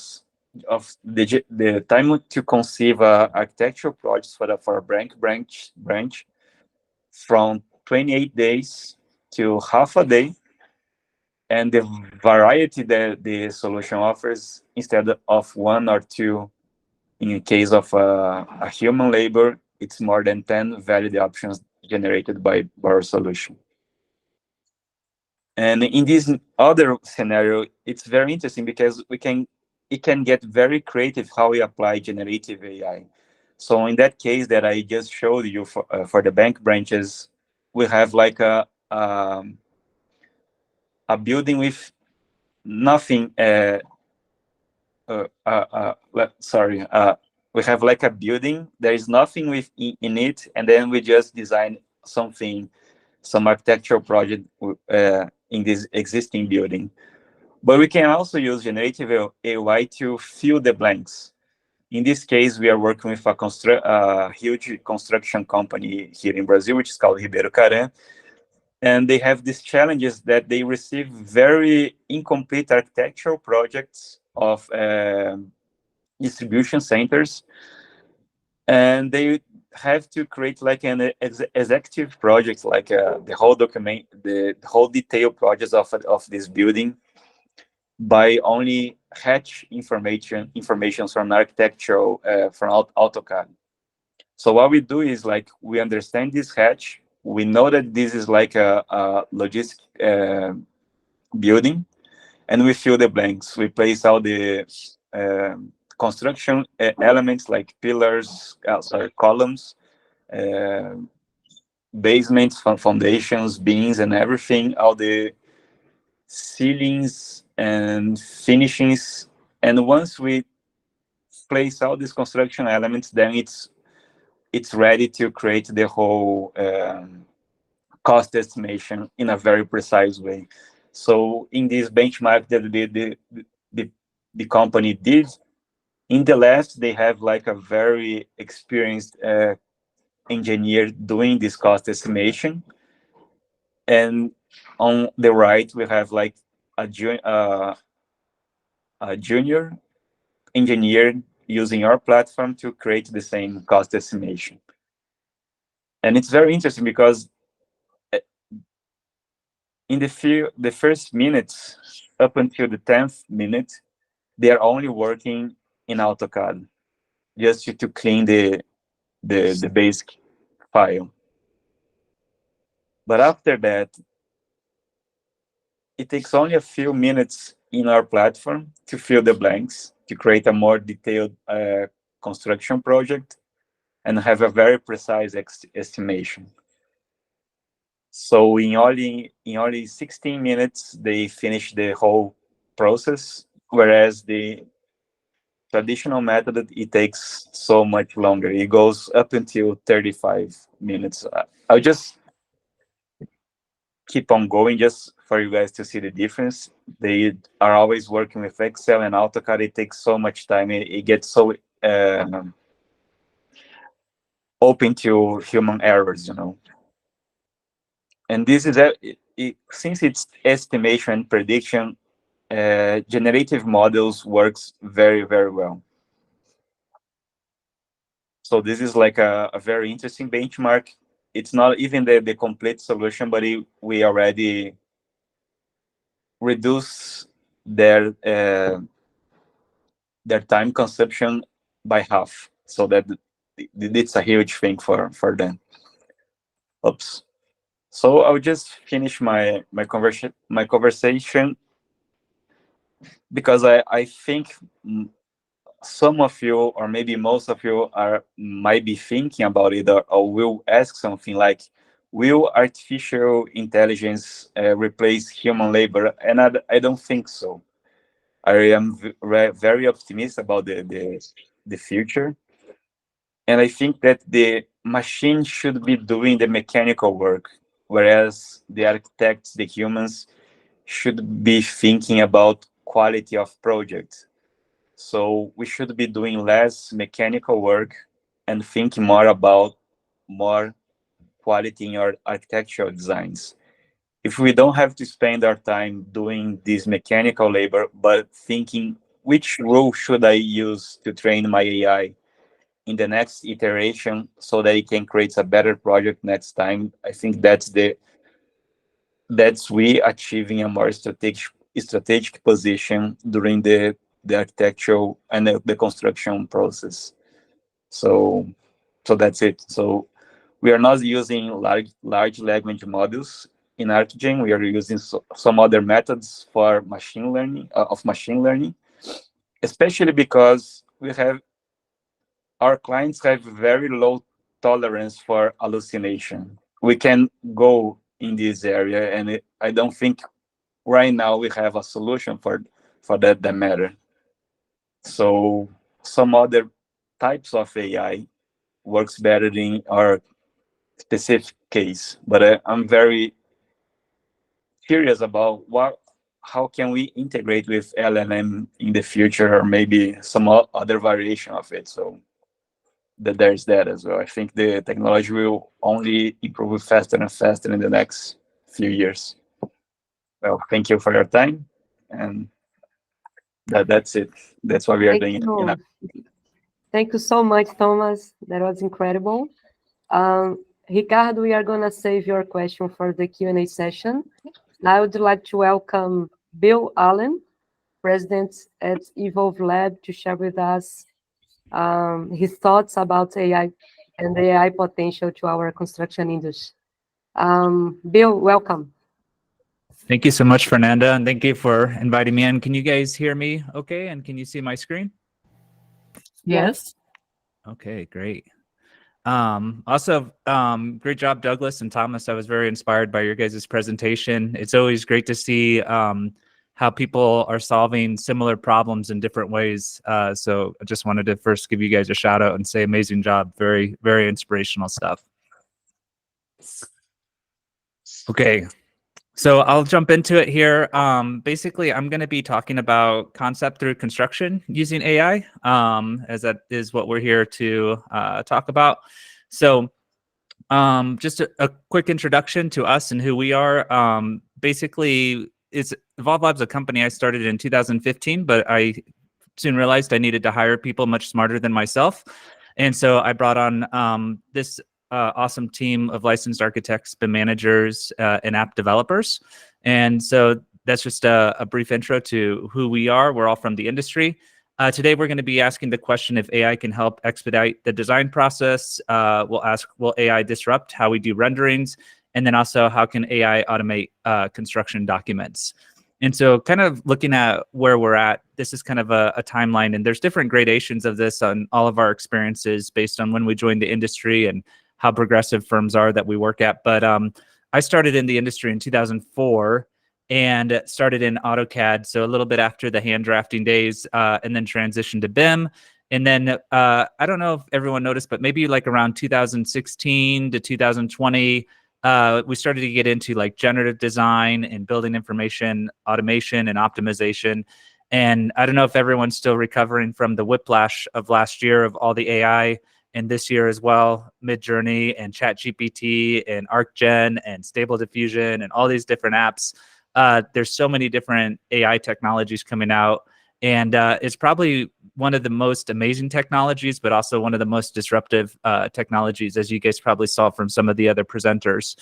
time to conceive architectural projects for a branch from 28 days to half a day, and the variety that the solution offers, instead of one or two in case of a human labor, it's more than 10 valid options generated by our solution. And in this other scenario, it's very interesting because it can get very creative how we apply generative AI. So in that case that I just showed you for the bank branches, we have like a building with nothing. We have like a building. There is nothing in it, and then we just design some architectural project in this existing building. But we can also use generative AI to fill the blanks. In this case, we are working with a huge construction company here in Brazil, which is called Ribeiro Caran. And they have these challenges that they receive very incomplete architectural projects of distribution centers. And they have to create like an executive project, like the whole document, the whole detail projects of this building by only hatch information from architectural from AutoCAD. So what we do is like we understand this hatch. We know that this is like a logistic building, and we fill the blanks. We place all the construction elements like pillars, columns, basements, foundations, beams, and everything, all the ceilings and finishings. And once we place all these construction elements, then it's ready to create the whole cost estimation in a very precise way. So in this benchmark that the company did, in the left, they have like a very experienced engineer doing this cost estimation. And on the right, we have like a junior engineer using our platform to create the same cost estimation. And it's very interesting because in the first minutes up until the 10th minute, they are only working in AutoCAD just to clean the basic file. But after that, it takes only a few minutes in our platform to fill the blanks, to create a more detailed construction project and have a very precise estimation. So in only 16 minutes, they finish the whole process, whereas the traditional method, it takes so much longer. It goes up until 35 minutes. I'll just keep on going just for you guys to see the difference. They are always working with Excel and AutoCAD. It takes so much time. It gets so open to human errors, And this is since it's estimation and prediction, generative models works very, very well. So this is like a very interesting benchmark. It's not even the complete solution, but we already reduce their time consumption by half. So that it's a huge thing for them. Oops. So I'll just finish my conversation because I think some of you, or maybe most of you, might be thinking about it, or will ask something like, will artificial intelligence replace human labor? And I don't think so. I am very optimistic about the future. And I think that the machine should be doing the mechanical work, whereas the architects, the humans, should be thinking about quality of projects. So we should be doing less mechanical work and thinking more about more quality in our architectural designs. If we don't have to spend our time doing this mechanical labor, but thinking which rule should I use to train my AI in the next iteration so that it can create a better project next time, I think that's we achieving a more strategic position during the architectural and the construction process. So that's it. So we are not using large language models in ArcGen. We are using some other methods for machine learning, especially because our clients have very low tolerance for hallucination. We can go in this area, and I don't think right now we have a solution for that matter. So some other types of AI works better in our specific case, but I'm very curious about how can we integrate with LLM in the future, or maybe some other variation of it. So there's that as well. I think the technology will only improve faster and faster in the next few years. Well, thank you for your time, and that's it. That's what we are doing. Thank you so much, Thomas. That was incredible. Ricardo, we are going to save your question for the Q&A session. Now I would like to welcome Bill Allen, President at Evolve Lab, to share with us his thoughts about AI and the AI potential to our construction industry. Bill, welcome. Thank you so much, Fernanda, and thank you for inviting me in. Can you guys hear me okay, and can you see my screen? Yes. Okay, great. Also, great job, Douglas and Thomas. I was very inspired by your guys' presentation. It's always great to see how people are solving similar problems in different ways. So I just wanted to first give you guys a shout out and say amazing job. Very, very inspirational stuff. Okay. So I'll jump into it here. Basically, I'm going to be talking about concept through construction using AI, as that is what we're here to talk about. So just a quick introduction to us and who we are. Basically, Evolve Labs, a company I started in 2015, but I soon realized I needed to hire people much smarter than myself. And so I brought on this awesome team of licensed architects, BIM managers, and app developers. And so that's just a brief intro to who we are. We're all from the industry. Today, we're going to be asking the question if AI can help expedite the design process. We'll ask, will AI disrupt how we do renderings? And then also, how can AI automate construction documents? And so kind of looking at where we're at, this is kind of a timeline. And there's different gradations of this on all of our experiences based on when we joined the industry and how progressive firms are that we work at. But I started in the industry in 2004 and started in AutoCAD, so a little bit after the hand drafting days, and then transitioned to BIM. And then I don't know if everyone noticed, but maybe like around 2016 to 2020, we started to get into like generative design and building information automation and optimization. And I don't know if everyone's still recovering from the whiplash of last year of all the AI, and this year as well, Midjourney and ChatGPT and ArcGen and Stable Diffusion and all these different apps. There's so many different AI technologies coming out, and it's probably one of the most amazing technologies, but also one of the most disruptive technologies, as you guys probably saw from some of the other presenters.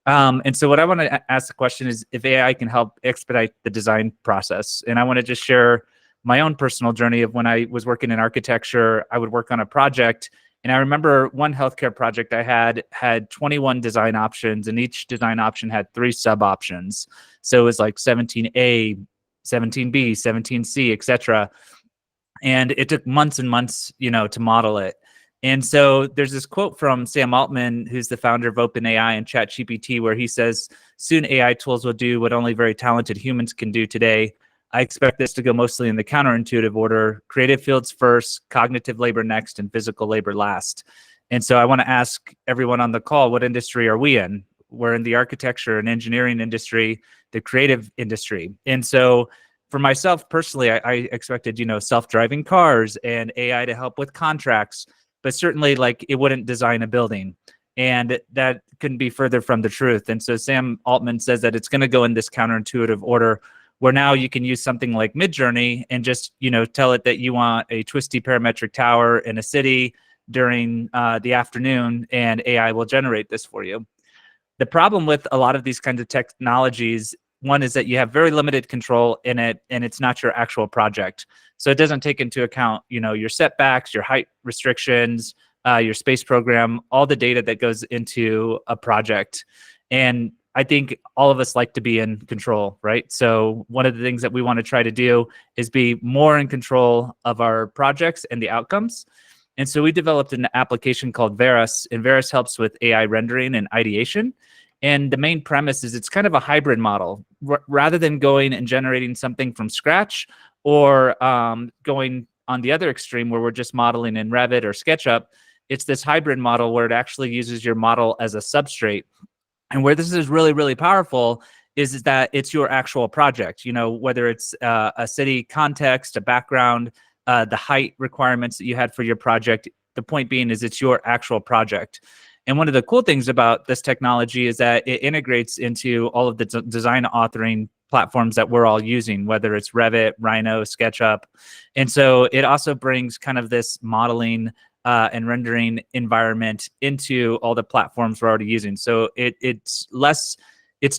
And so what I want to ask the question is if AI can help expedite the design process. And I want to just share my own personal journey of when I was working in architecture. I would work on a project, and I remember one healthcare project I had 21 design options, and each design option had 3 sub options. So it was like 17A, 17B, 17C, etc. And it took months and months, to model it. And so there's this quote from Sam Altman, who's the founder of OpenAI and ChatGPT, where he says, "Soon AI tools will do what only very talented humans can do today. I expect this to go mostly in the counterintuitive order: creative fields first, cognitive labor next, and physical labor last." And so I want to ask everyone on the call, what industry are we in? We're in the architecture and engineering industry, the creative industry. And so for myself personally, I expected, self-driving cars and AI to help with contracts, but certainly like it wouldn't design a building. And that couldn't be further from the truth. And so Sam Altman says that it's going to go in this counterintuitive order, where now you can use something like Midjourney and just, tell it that you want a twisty parametric tower in a city during the afternoon, and AI will generate this for you. The problem with a lot of these kinds of technologies, one is that you have very limited control in it, and it's not your actual project. So it doesn't take into account, your setbacks, your height restrictions, your space program, all the data that goes into a project. And I think all of us like to be in control, right? So one of the things that we want to try to do is be more in control of our projects and the outcomes. And so we developed an application called Veris, and Veris helps with AI rendering and ideation. And the main premise is it's kind of a hybrid model. Rather than going and generating something from scratch, or going on the other extreme where we're just modeling in Revit or SketchUp, it's this hybrid model where it actually uses your model as a substrate. And where this is really, really powerful is that it's your actual project, whether it's a city context, a background, the height requirements that you had for your project. The point being is it's your actual project. And one of the cool things about this technology is that it integrates into all of the design authoring platforms that we're all using, whether it's Revit, Rhino, SketchUp. And so it also brings kind of this modeling and rendering environment into all the platforms we're already using. So it's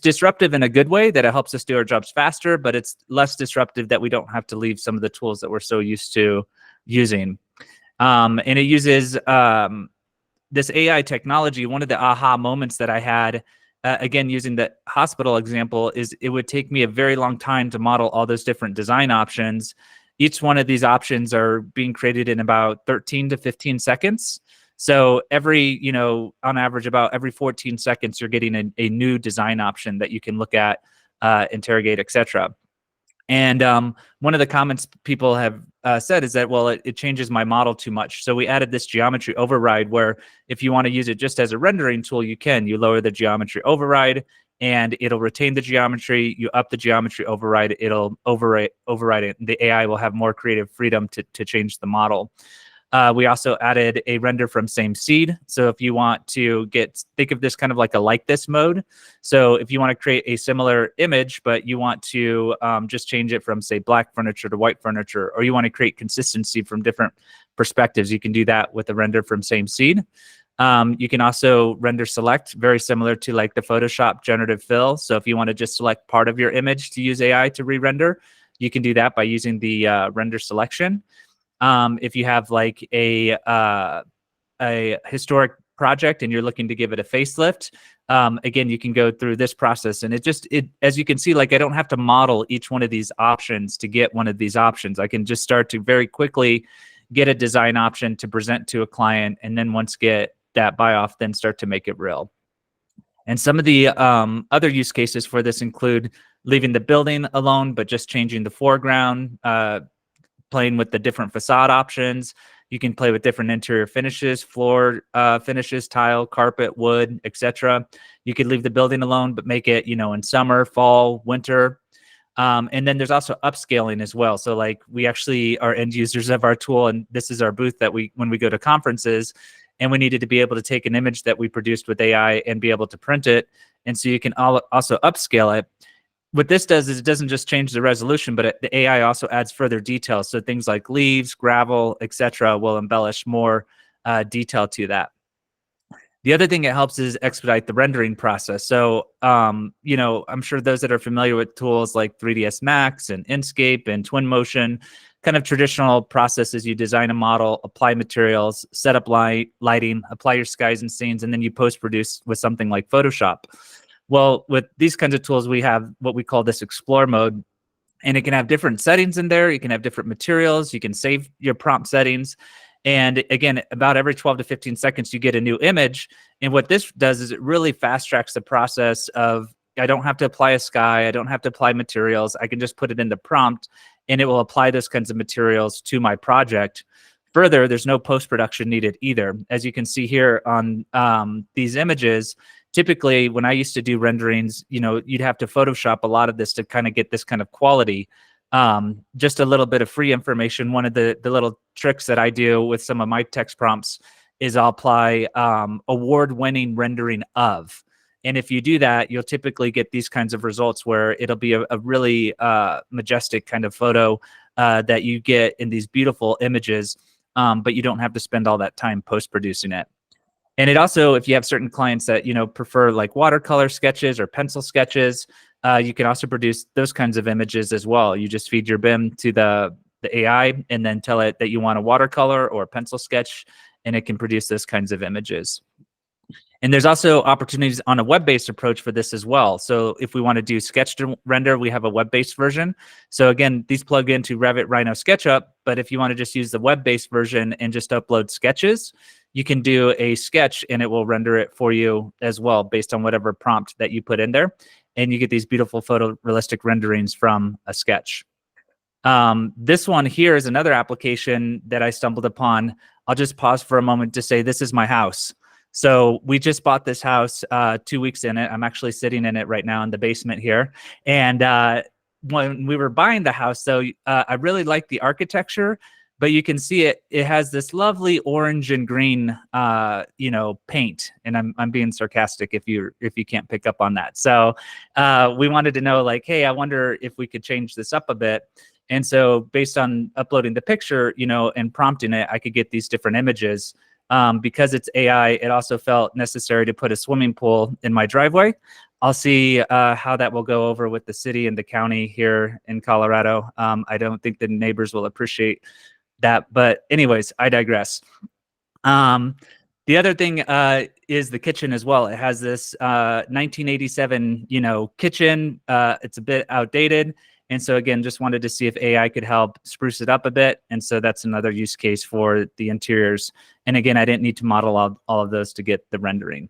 disruptive in a good way, that it helps us do our jobs faster, but it's less disruptive that we don't have to leave some of the tools that we're so used to using. And it uses this AI technology. One of the aha moments that I had, again, using the hospital example, is it would take me a very long time to model all those different design options. Each one of these options are being created in about 13 to 15 seconds. So every, on average, about every 14 seconds, you're getting a new design option that you can look at, interrogate, etc. And one of the comments people have said is that, well, it changes my model too much. So we added this geometry override, where if you want to use it just as a rendering tool, you can. You lower the geometry override, and it'll retain the geometry. You up the geometry override, it'll override it. The AI will have more creative freedom to change the model. We also added a render from same seed. So if you want to think of this kind of like a like this mode. So if you want to create a similar image, but you want to just change it from, say, black furniture to white furniture, or you want to create consistency from different perspectives, you can do that with a render from same seed. You can also render select, very similar to like the Photoshop generative fill. So if you want to just select part of your image to use AI to re-render, you can do that by using the render selection. If you have like a historic project and you're looking to give it a facelift, again, you can go through this process. And it as you can see, like I don't have to model each one of these options to get one of these options. I can just start to very quickly get a design option to present to a client, and then once get that buy off, then start to make it real. And some of the other use cases for this include leaving the building alone, but just changing the foreground, playing with the different facade options. You can play with different interior finishes, floor finishes, tile, carpet, wood, etc. You could leave the building alone, but make it, in summer, fall, winter. And then there's also upscaling as well. So like we actually are end users of our tool, and this is our booth that when we go to conferences, and we needed to be able to take an image that we produced with AI and be able to print it. And so you can also upscale it. What this does is it doesn't just change the resolution, but the AI also adds further details. So things like leaves, gravel, etc., will embellish more detail to that. The other thing it helps is expedite the rendering process. So, you know, I'm sure those that are familiar with tools like 3ds Max and Inkscape and Twinmotion, kind of traditional processes. You design a model, apply materials, set up lighting, apply your skies and scenes, and then you post-produce with something like Photoshop. Well, with these kinds of tools, we have what we call this explore mode, and it can have different settings in there. You can have different materials. You can save your prompt settings. And again, about every 12 to 15 seconds, you get a new image. And what this does is it really fast tracks the process of, I don't have to apply a sky. I don't have to apply materials. I can just put it in the prompt and it will apply those kinds of materials to my project. Further, there's no post-production needed either. As you can see here on these images, typically when I used to do renderings, you know, you'd have to Photoshop a lot of this to kind of get this kind of quality. Just a little bit of free information. One of the little tricks that I do with some of my text prompts is I'll apply award-winning rendering of. And if you do that, you'll typically get these kinds of results where it'll be a really majestic kind of photo that you get in these beautiful images, but you don't have to spend all that time post-producing it. And it also, if you have certain clients that, you know, prefer like watercolor sketches or pencil sketches, you can also produce those kinds of images as well. You just feed your BIM to the AI and then tell it that you want a watercolor or a pencil sketch, and it can produce those kinds of images. And there's also opportunities on a web-based approach for this as well. So if we want to do sketch to render, we have a web-based version. So again, these plug into Revit, Rhino, SketchUp, but if you want to just use the web-based version and just upload sketches, you can do a sketch and it will render it for you as well based on whatever prompt that you put in there. And you get these beautiful photorealistic renderings from a sketch. This one here is another application that I stumbled upon. I'll just pause for a moment to say this is my house. So we just bought this house 2 weeks in it. I'm actually sitting in it right now in the basement here. And when we were buying the house, though, I really like the architecture, but you can see it has this lovely orange and green, you know, paint. And I'm being sarcastic if you can't pick up on that. So we wanted to know, like, hey, I wonder if we could change this up a bit. And so based on uploading the picture, you know, and prompting it, I could get these different images. Because it's AI, it also felt necessary to put a swimming pool in my driveway. I'll see how that will go over with the city and the county here in Colorado. I don't think the neighbors will appreciate that, but anyways, I digress. The other thing is the kitchen as well. It has this 1987, you know, kitchen. It's a bit outdated. And so again, just wanted to see if AI could help spruce it up a bit. And so that's another use case for the interiors. And again, I didn't need to model all of those to get the rendering.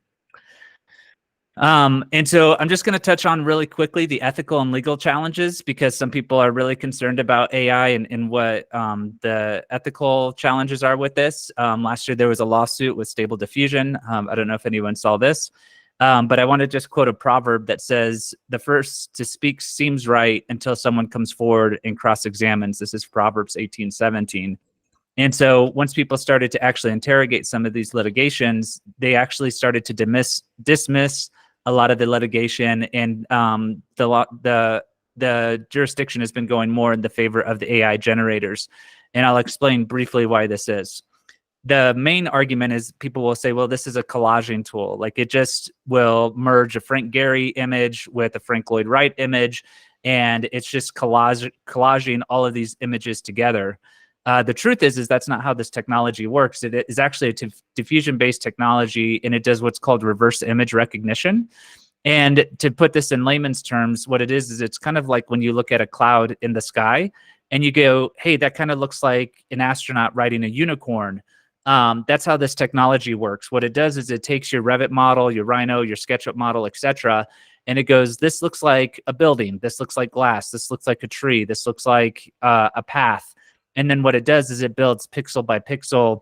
And so I'm just going to touch on really quickly the ethical and legal challenges, because some people are really concerned about AI and what the ethical challenges are with this. Last year, there was a lawsuit with Stable Diffusion. I don't know if anyone saw this. But I want to just quote a proverb that says, the first to speak seems right until someone comes forward and cross-examines. This is Proverbs 18:17. And so once people started to actually interrogate some of these litigations, they actually started to dismiss a lot of the litigation, and the jurisdiction has been going more in the favor of the AI generators. And I'll explain briefly why this is. The main argument is people will say, well, this is a collaging tool. Like, it just will merge a Frank Gehry image with a Frank Lloyd Wright image, and it's just collaging all of these images together. The truth is that's not how this technology works. It is actually a diffusion-based technology, and it does what's called reverse image recognition. And to put this in layman's terms, what it is it's kind of like when you look at a cloud in the sky, and you go, hey, that kind of looks like an astronaut riding a unicorn. That's how this technology works. What it does is it takes your Revit model, your Rhino, your SketchUp model, etc., and it goes, this looks like a building, this looks like glass, this looks like a tree, this looks like a path. And then what it does is it builds pixel by pixel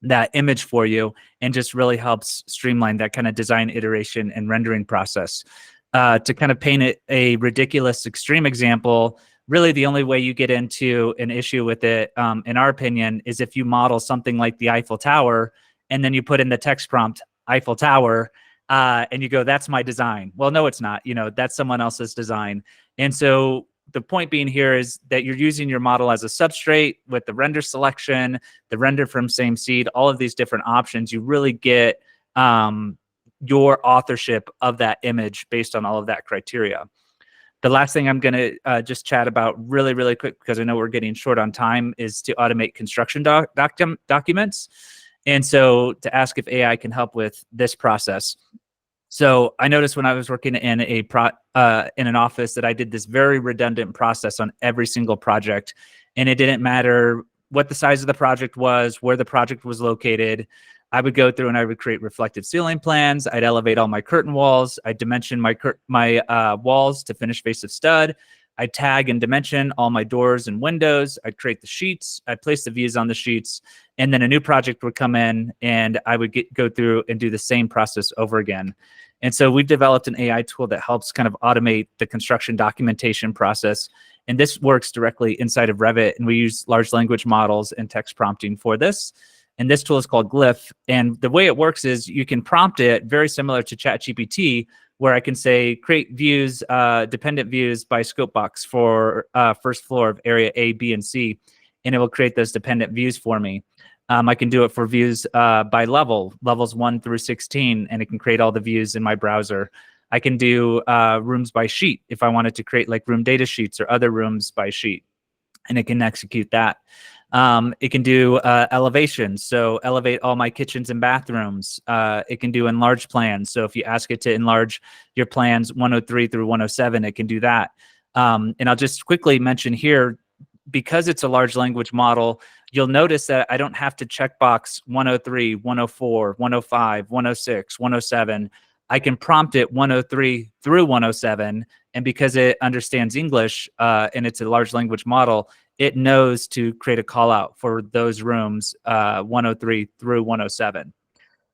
that image for you, and just really helps streamline that kind of design iteration and rendering process. To kind of paint it a ridiculous extreme example, really the only way you get into an issue with it, in our opinion, is if you model something like the Eiffel Tower, and then you put in the text prompt, Eiffel Tower, and you go, that's my design. Well, no, it's not. You know, that's someone else's design. And so the point being here is that you're using your model as a substrate with the render selection, the render from same seed, all of these different options. You really get your authorship of that image based on all of that criteria. The last thing I'm going to just chat about really, really quick, because I know we're getting short on time, is to automate construction documents. And so to ask if AI can help with this process. So I noticed when I was working in in an office that I did this very redundant process on every single project, and it didn't matter what the size of the project was, where the project was located. I would go through and I would create reflective ceiling plans. I'd elevate all my curtain walls. I'd dimension my walls to finished face of stud. I'd tag and dimension all my doors and windows. I'd create the sheets. I'd place the views on the sheets. And then a new project would come in and I would go through and do the same process over again. And so we've developed an AI tool that helps kind of automate the construction documentation process. And this works directly inside of Revit. And we use large language models and text prompting for this. And this tool is called Glyph. And the way it works is you can prompt it very similar to ChatGPT, where I can say, create views, dependent views by scope box for first floor of area A, B, and C. And it will create those dependent views for me. I can do it for views by levels 1 through 16, and it can create all the views in my browser. I can do rooms by sheet if I wanted to create like room data sheets or other rooms by sheet, and it can execute that. It can do elevations, so elevate all my kitchens and bathrooms. It can do enlarge plans, so if you ask it to enlarge your plans 103 through 107, it can do that. And I'll just quickly mention here, because it's a large language model, you'll notice that I don't have to checkbox 103, 104, 105, 106, 107. I can prompt it 103 through 107, and because it understands English and it's a large language model, it knows to create a call out for those rooms 103 through 107.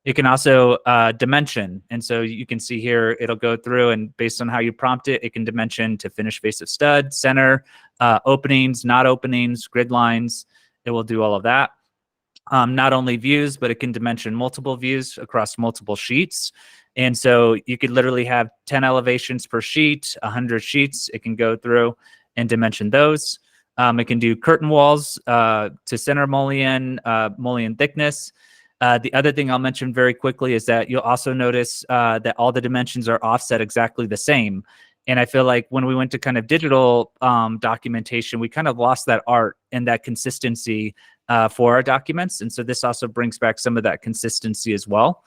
It can also dimension. And so you can see here, it'll go through and based on how you prompt it, it can dimension to finished face of stud, center, openings, not openings, grid lines. It will do all of that. Not only views, but it can dimension multiple views across multiple sheets. And so you could literally have 10 elevations per sheet, 100 sheets. It can go through and dimension those. It can do curtain walls to center mullion, mullion thickness. The other thing I'll mention very quickly is that you'll also notice that all the dimensions are offset exactly the same. And I feel like when we went to kind of digital documentation, we kind of lost that art and that consistency for our documents. And so this also brings back some of that consistency as well.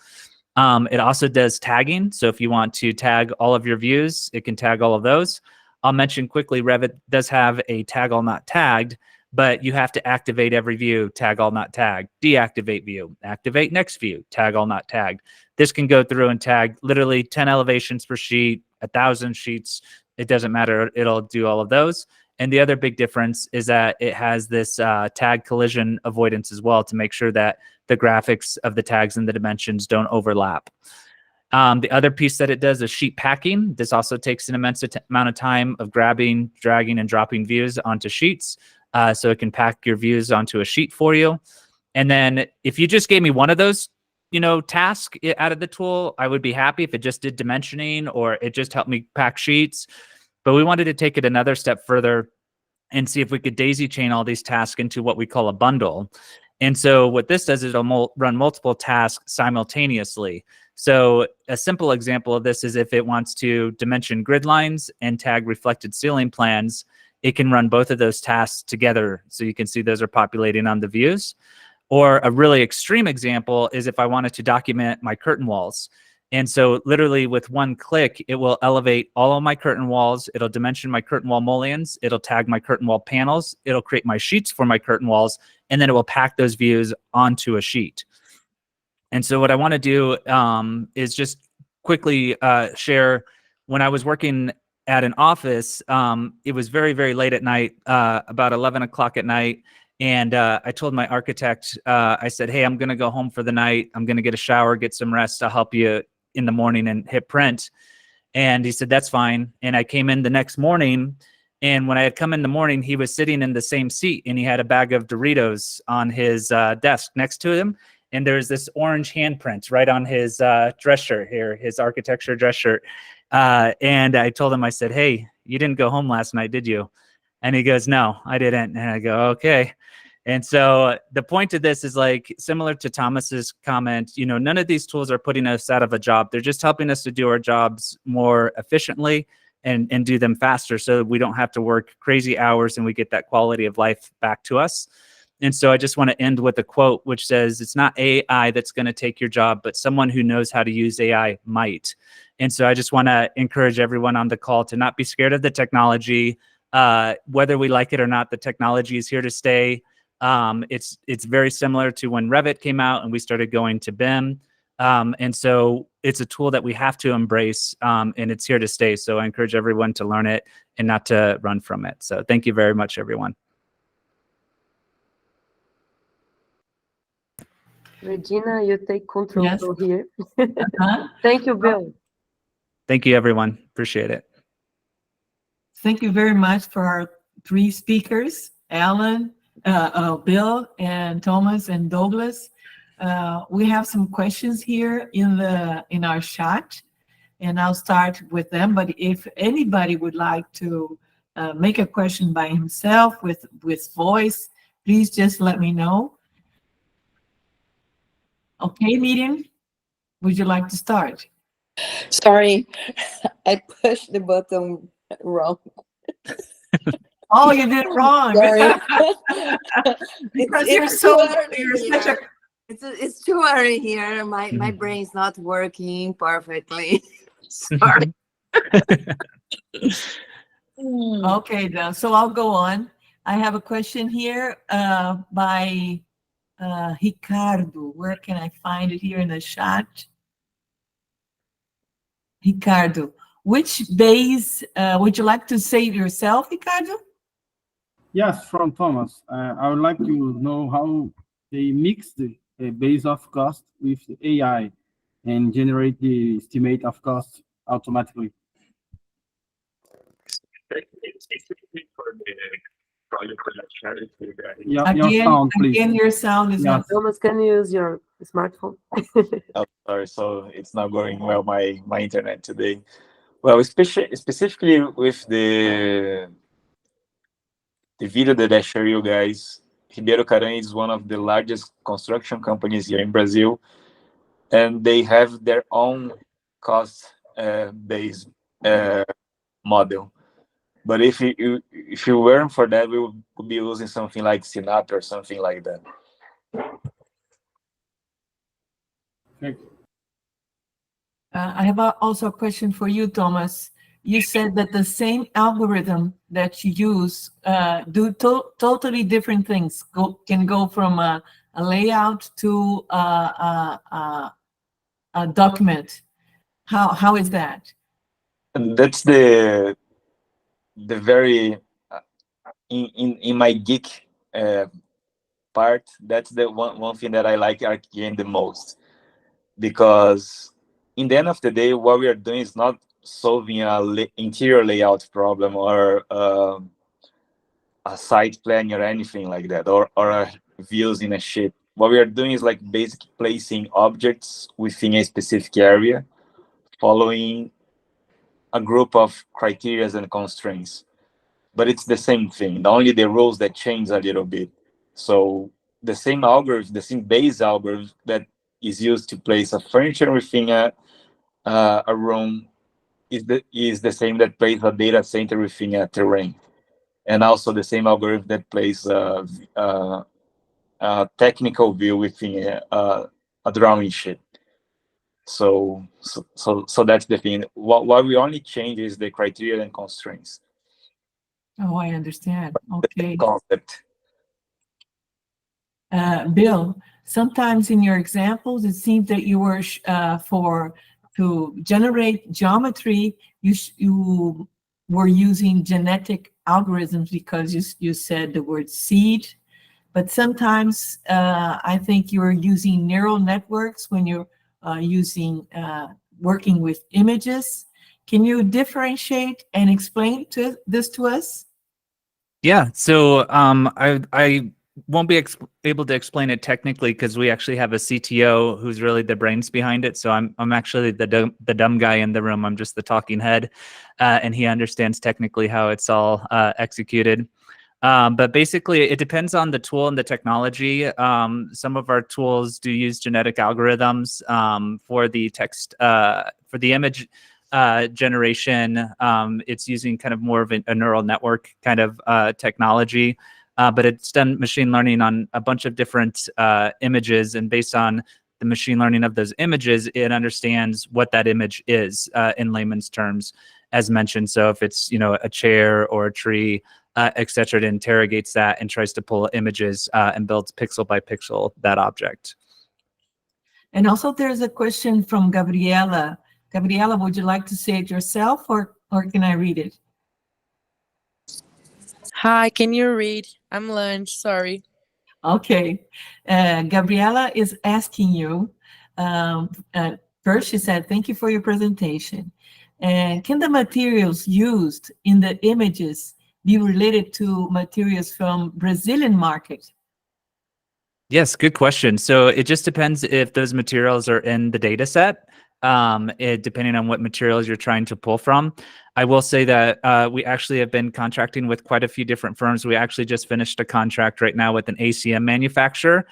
It also does tagging. So if you want to tag all of your views, it can tag all of those. I'll mention quickly, Revit does have a tag all not tagged, but you have to activate every view, tag all not tagged, deactivate view, activate next view, tag all not tagged. This can go through and tag literally 10 elevations per sheet, 1,000 sheets. It doesn't matter. It'll do all of those. And the other big difference is that it has this tag collision avoidance as well to make sure that the graphics of the tags and the dimensions don't overlap. The other piece that it does is sheet packing. This also takes an immense amount of time of grabbing, dragging, and dropping views onto sheets. So it can pack your views onto a sheet for you. And then if you just gave me one of those, task out of the tool, I would be happy if it just did dimensioning or it just helped me pack sheets. But we wanted to take it another step further and see if we could daisy chain all these tasks into what we call a bundle. And so what this does is it'll run multiple tasks simultaneously. So a simple example of this is if it wants to dimension grid lines and tag reflected ceiling plans, it can run both of those tasks together. So you can see those are populating on the views. Or a really extreme example is if I wanted to document my curtain walls. And so literally with one click, it will elevate all of my curtain walls. It'll dimension my curtain wall mullions. It'll tag my curtain wall panels. It'll create my sheets for my curtain walls. And then it will pack those views onto a sheet. And so what I want to do is just quickly share, when I was working at an office, it was very, very late at night, about 11 o'clock at night. And I told my architect, I said, hey, I'm going to go home for the night. I'm going to get a shower, get some rest. I'll help you in the morning and hit print. And he said, that's fine. And I came in the next morning. And when I had come in the morning, he was sitting in the same seat and he had a bag of Doritos on his desk next to him. And there's this orange handprint right on his dress shirt here, his architecture dress shirt. And I told him, I said, hey, you didn't go home last night, did you? And he goes, no, I didn't. And I go, okay. And so the point of this is like similar to Thomas's comment, you know, none of these tools are putting us out of a job. They're just helping us to do our jobs more efficiently and do them faster so we don't have to work crazy hours and we get that quality of life back to us. And so I just want to end with a quote which says, it's not AI that's going to take your job, but someone who knows how to use AI might. And so I just want to encourage everyone on the call to not be scared of the technology. Whether we like it or not, the technology is here to stay. It's very similar to when Revit came out and we started going to BIM. And so it's a tool that we have to embrace, and it's here to stay. So I encourage everyone to learn it and not to run from it. So thank you very much, everyone. Regina, you take control Yes. here. Uh-huh. Thank you, Bill. Thank you, everyone. Appreciate it. Thank you very much for our three speakers, Alan, Bill, and Thomas, and Douglas. We have some questions here in our chat, and I'll start with them. But if anybody would like to make a question by himself with voice, please just let me know. Okay, Miriam, would you like to start? Sorry, I pushed the button wrong. Oh, you did it wrong. Sorry. Because It's you're too early you're such a here. It's too early here. My brain's not working perfectly. Sorry. Okay, then. So I'll go on. I have a question here by Ricardo. Where can I find it here in the chat? Ricardo, which base would you like to say yourself, Ricardo? Yes, from Thomas. I would like to know how they mix the base of cost with the AI and generate the estimate of cost automatically. Yeah, your sound, please. Again, your sound is not. Thomas, can you use your smartphone? Oh, sorry, so it's not going well, my internet today. Well, specifically with the video that I share you guys, Ribeiro Caran is one of the largest construction companies here in Brazil, and they have their own cost based model. But if you weren't for that, we would be using something like Synapse or something like that. Thank you. I have also a question for you, Thomas. You said that the same algorithm that you use do totally different things. Can go from a layout to a document. How is that? And that's the very in my geek part. That's the one thing that I like ArcGIS the most, because in the end of the day, what we are doing is not solving a interior layout problem or a site plan or anything like that, or views in a sheet. What we are doing is like basically placing objects within a specific area, following a group of criteria and constraints. But it's the same thing, only the rules that change a little bit. So the same algorithm, the same base algorithm that is used to place a furniture within a room is the same that plays a data center within a terrain, and also the same algorithm that plays a technical view within a drawing sheet. So that's the thing. What we only change is the criteria and constraints. Oh, I understand. Okay. Concept. Bill, sometimes in your examples, it seems that you were to generate geometry, you were using genetic algorithms because you said the word seed. But sometimes I think you're using neural networks when you're working with images. Can you differentiate and explain this to us? Yeah, so I won't be able to explain it technically because we actually have a CTO who's really the brains behind it. So I'm actually the dumb guy in the room. I'm just the talking head, and he understands technically how it's all executed. But basically, it depends on the tool and the technology. Some of our tools do use genetic algorithms for the text, for the image generation. It's using kind of more of a neural network kind of technology. But it's done machine learning on a bunch of different images, and based on the machine learning of those images, it understands what that image is in layman's terms, as mentioned. So if it's, you know, a chair or a tree, et cetera, it interrogates that and tries to pull images and builds pixel by pixel that object. And also there's a question from Gabriela. Gabriela, would you like to say it yourself, or can I read it? Hi, can you read? I'm lunch, sorry. Okay. Gabriela is asking you, first she said, thank you for your presentation. Can the materials used in the images be related to materials from Brazilian market? Yes, good question. So it just depends if those materials are in the data set, depending on what materials you're trying to pull from. I will say that we actually have been contracting with quite a few different firms. We actually just finished a contract right now with an ACM manufacturer.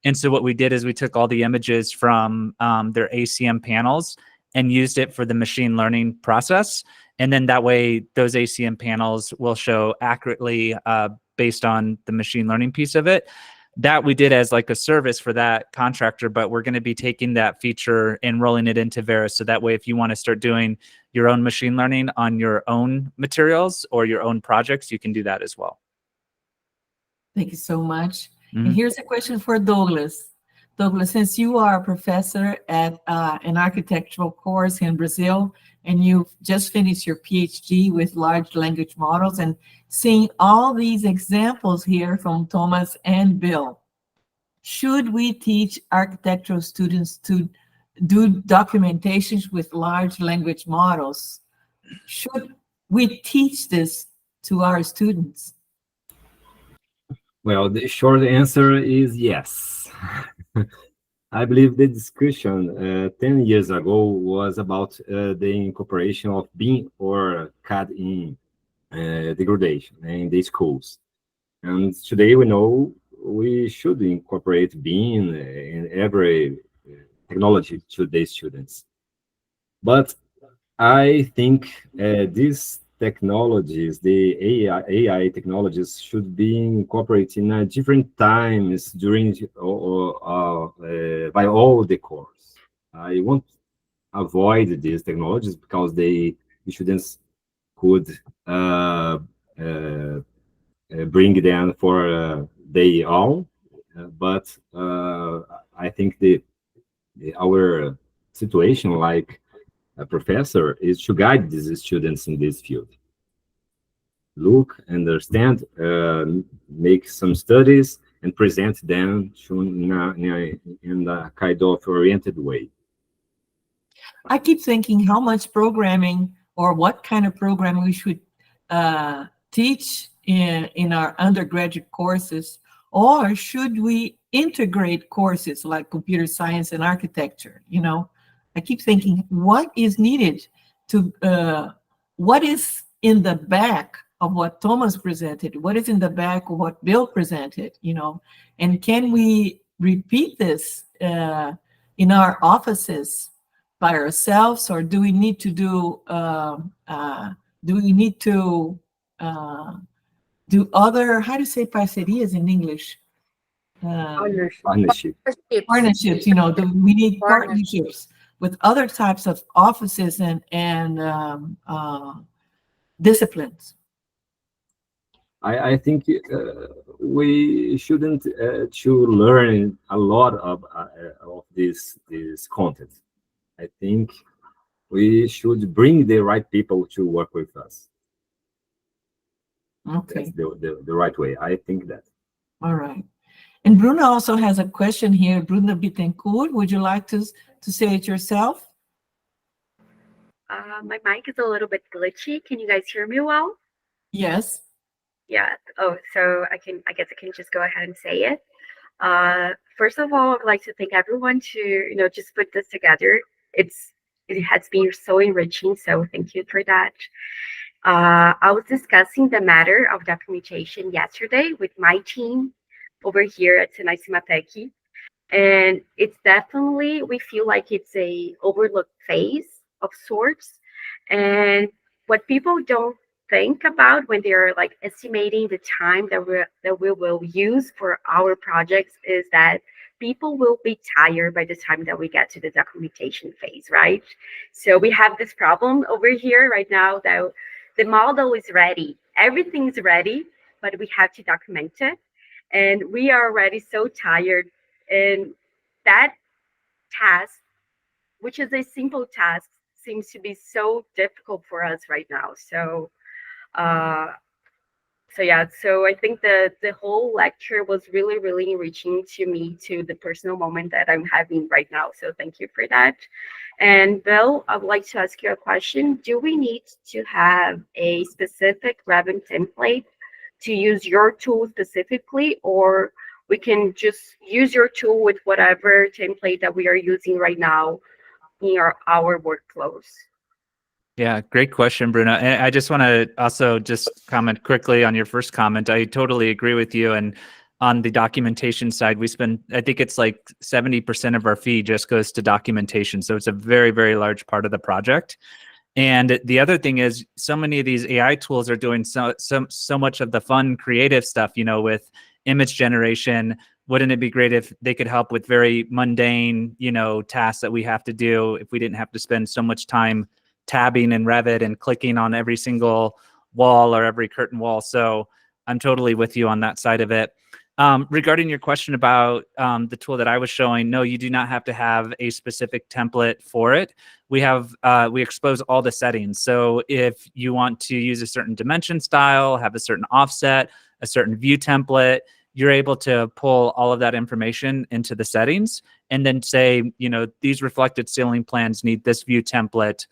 And so what we did is we took all the images from their ACM panels and used it for the machine learning process. And then that way, those ACM panels will show accurately based on the machine learning piece of it. That we did as like a service for that contractor, but we're going to be taking that feature and rolling it into Veris. So that way, if you want to start doing your own machine learning on your own materials or your own projects, you can do that as well. Thank you so much. And here's a question for Douglas. Douglas, since you are a professor at an architectural course in Brazil, and you've just finished your PhD with large language models, and seeing all these examples here from Thomas and Bill, should we teach architectural students to do documentations with large language models? Should we teach this to our students? Well, the short answer is yes. I believe the discussion 10 years ago was about the incorporation of BIM or CAD in degradation in the schools. And today we know we should incorporate BIM in every technology to the students. But I think these technologies, the AI technologies, should be incorporated in different times during by all the course. I won't avoid these technologies because the students could bring them for their own, but I think our situation, like a professor, is to guide these students in this field. Look, understand, make some studies, and present them in a kind of oriented way. I keep thinking how much programming or what kind of programming we should teach in our undergraduate courses, or should we integrate courses like computer science and architecture, you know? I keep thinking, what is needed to, what is in the back of what Thomas presented? What is in the back of what Bill presented, you know? And can we repeat this in our offices by ourselves, or do we need to do other, how do you say parcerias in English? Partnerships, you know, we need partnerships with other types of offices and disciplines. I think we shouldn't to learn a lot of this content. I think we should bring the right people to work with us. Okay. That's the right way. I think that. All right. And Bruna also has a question here. Bruna Bittencourt, would you like to say it yourself? My mic is a little bit glitchy. Can you guys hear me well? Yes. Yeah. Oh, so I guess I can just go ahead and say it. First of all, I'd like to thank everyone to, just put this together. It has been so enriching. So thank you for that. I was discussing the matter of documentation yesterday with my team over here at Senai Cimatec, and it's definitely, we feel like it's a overlooked phase of sorts. And what people don't think about when they're like estimating the time that we will use for our projects is that people will be tired by the time that we get to the documentation phase, right? So we have this problem over here right now that the model is ready, everything's ready, but we have to document it. And we are already so tired. And that task, which is a simple task, seems to be so difficult for us right now. So so I think the whole lecture was really, really enriching to me, to the personal moment that I'm having right now. So thank you for that. And Bill, I would like to ask you a question. Do we need to have a specific Revit template to use your tool specifically, or we can just use your tool with whatever template that we are using right now in our workflows? Yeah, great question, Bruno. And I just want to also just comment quickly on your first comment. I totally agree with you. And on the documentation side, we spend, I think it's like 70% of our fee just goes to documentation. So it's a very, very large part of the project. And the other thing is, so many of these AI tools are doing so much of the fun, creative stuff, you know, with image generation. Wouldn't it be great if they could help with very mundane, you know, tasks that we have to do if we didn't have to spend so much time tabbing in Revit and clicking on every single wall or every curtain wall? So I'm totally with you on that side of it. Regarding your question about the tool that I was showing, no, you do not have to have a specific template for it. We have we expose all the settings. So if you want to use a certain dimension style, have a certain offset, a certain view template, you're able to pull all of that information into the settings and then say, you know, these reflected ceiling plans need this view template.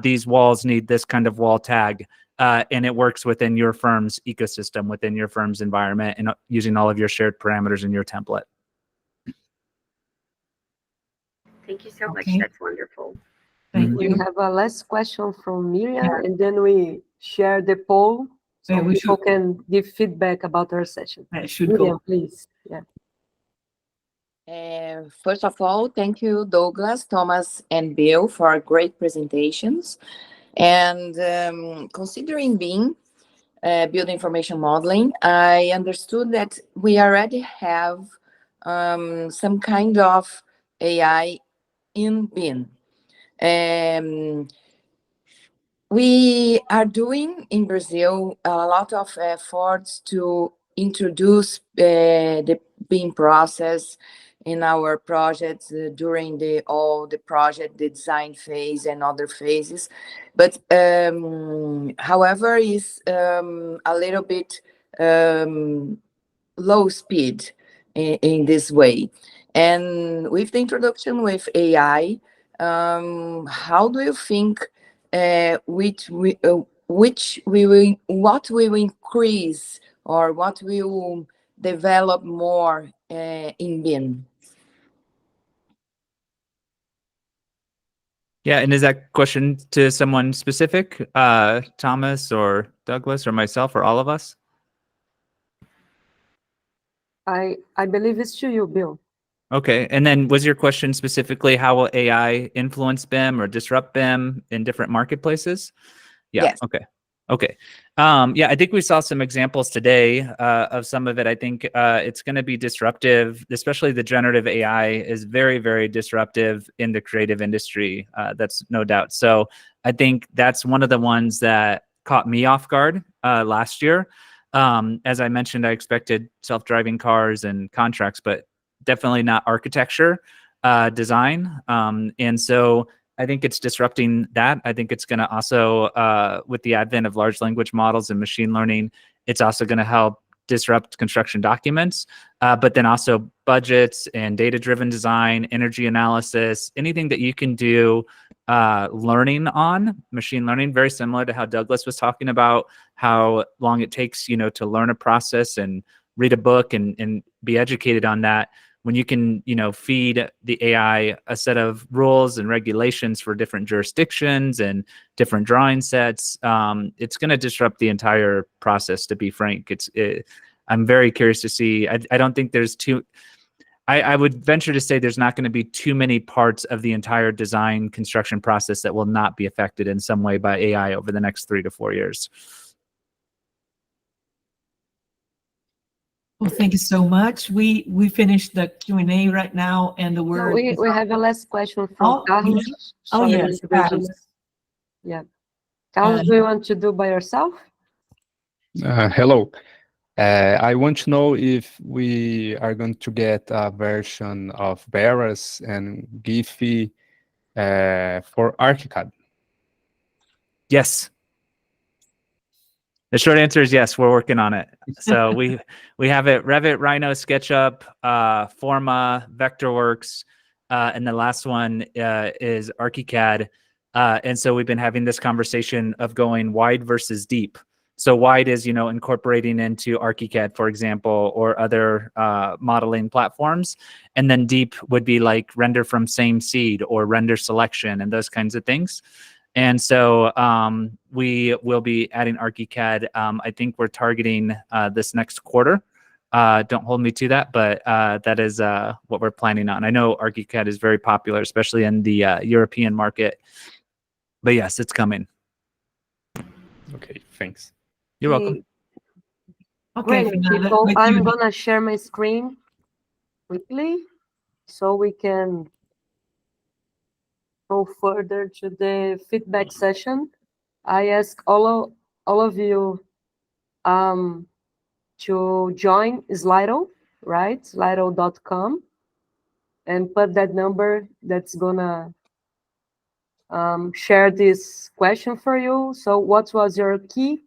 These walls need this kind of wall tag. And it works within your firm's ecosystem, within your firm's environment, and using all of your shared parameters in your template. Thank you so much. Okay. That's wonderful. Thank We you. have a last question from Miriam, and then we share the poll so Yeah, we people can give feedback about our session. That should Miriam, go. please. Yeah. First of all, thank you, Douglas, Thomas, and Bill for great presentations. And considering BIM, building information modeling, I understood that we already have some kind of AI in BIM. We are doing in Brazil a lot of efforts to introduce the BIM process in our projects during all the project design phase and other phases. But however, is a little bit low speed in this way. And with the introduction with AI, how do you think what will increase or what will develop more in BIM? Yeah, and is that question to someone specific, Thomas or Douglas or myself or all of us? I believe it's to you, Bill. Okay, and then was your question specifically how will AI influence BIM or disrupt BIM in different marketplaces? Yeah, Yes. okay. Okay. Yeah, I think we saw some examples today of some of it. I think it's going to be disruptive, especially the generative AI is very, very disruptive in the creative industry. That's no doubt. So I think that's one of the ones that caught me off guard last year. As I mentioned, I expected self-driving cars and contracts, but definitely not architecture, design. And so I think it's disrupting that. I think it's going to also, with the advent of large language models and machine learning, it's also going to help disrupt construction documents, but then also budgets and data-driven design, energy analysis, anything that you can do learning on, machine learning, very similar to how Douglas was talking about how long it takes, you know, to learn a process and read a book and be educated on that. when you can, feed the AI a set of rules and regulations for different jurisdictions and different drawing sets, it's going to disrupt the entire process, to be frank. I'm very curious to see. I don't think there's I would venture to say there's not going to be too many parts of the entire design construction process that will not be affected in some way by AI over the next 3 to 4 years. Well, thank you so much. We finished the Q&A right now, and the No, word. we have a last question from Carlos. Oh, Sorry, yes, Regina. Carlos. Yeah. Carlos, do you want to do by yourself? Hello. I want to know if we are going to get a version of Veras and Giphy for ArchiCAD. Yes. The short answer is yes. We're working on it. So we have it: Revit, Rhino, SketchUp, Forma, Vectorworks, and the last one is ArchiCAD. And so we've been having this conversation of going wide versus deep. So wide is, incorporating into ArchiCAD, for example, or other modeling platforms. And then deep would be like render from same seed or render selection and those kinds of things. And so we will be adding ArchiCAD. I think we're targeting this next quarter. Don't hold me to that, but that is what we're planning on. I know ArchiCAD is very popular, especially in the European market. But yes, it's coming. Okay, thanks. You're welcome. Okay, Great, Fernanda, people. with I'm you. going to share my screen quickly so we can go further to the feedback session. I ask all of you to join Slido, right? Slido.com, and put that number that's gonna share this question for you. So what was your key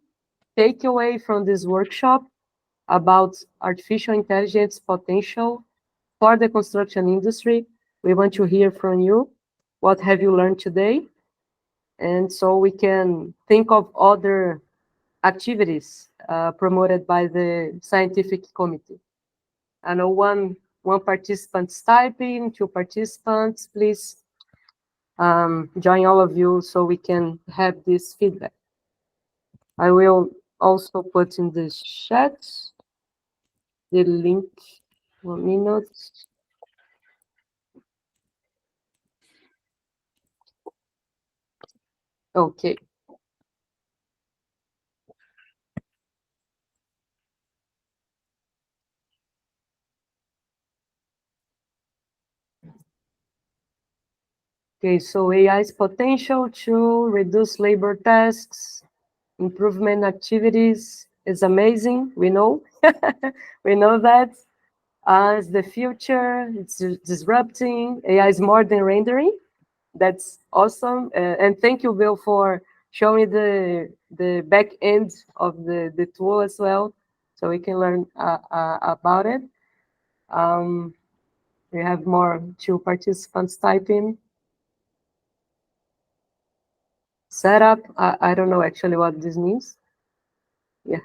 takeaway from this workshop about artificial intelligence potential for the construction industry? We want to hear from you. What have you learned today? And so we can think of other activities promoted by the scientific committee. I know one participant's typing, 2 participants, please join all of you so we can have this feedback. I will also put in the chat the link. 1 minute. Okay. Okay, so AI's potential to reduce labor tasks, improvement activities is amazing. We know, we know that. It's the future. It's disrupting. AI is more than rendering. That's awesome. And thank you, Bill, for showing the back end of the tool as well, so we can learn about it. We have more 2 participants typing. Setup. I don't know actually what this means. Yeah.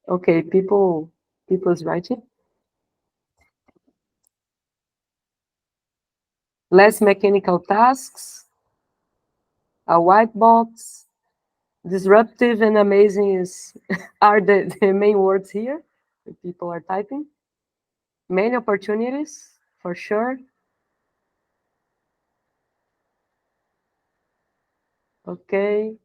Okay, people's writing. Less mechanical tasks. A white box. Disruptive and amazing are the main words here. People are typing. Many opportunities, for sure. Okay.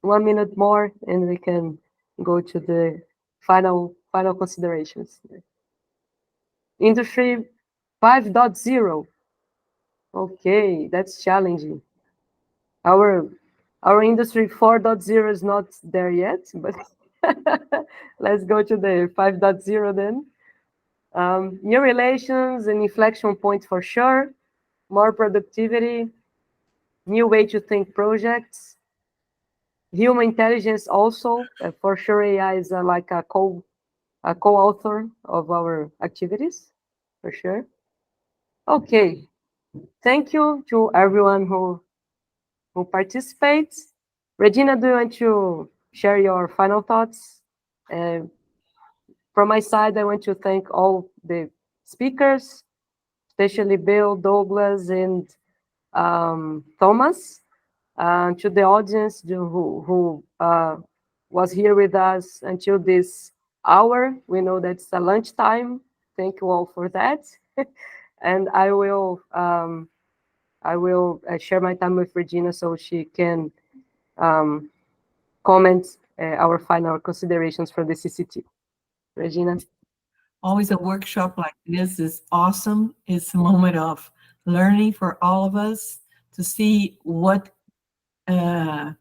1 minute more, and we can go to the final considerations. Industry 5.0. Okay, that's challenging. Our industry 4.0 is not there yet, but let's go to the 5.0 then. New relations, an inflection point for sure. More productivity, new way to think projects. Human intelligence also, for sure. AI is like a co-author of our activities, for sure. Okay, thank you to everyone who participates. Regina, do you want share your final thoughts. From my side, I want to thank all the speakers, especially Bill, Douglas, and Thomas, to the audience who was here with us until this hour. We know that it's a lunchtime. Thank you all for that. And I will share my time with Regina so she can comment our final considerations for the CCT. Regina. Always a workshop like this is awesome. It's a moment of learning for all of us to see what the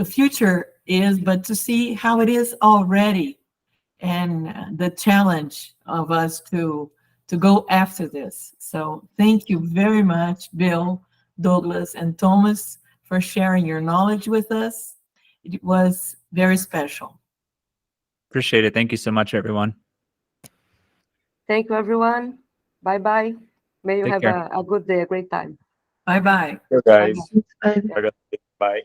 future is, but to see how it is already, and the challenge of us to go after this. So thank you very much, Bill, Douglas, and Thomas, for sharing your knowledge with us. It was very special. Appreciate it. Thank you so much, everyone. Thank you, everyone. Bye-bye. May you Take have care. a good day, a great time. Bye-bye. You guys. Bye. Bye.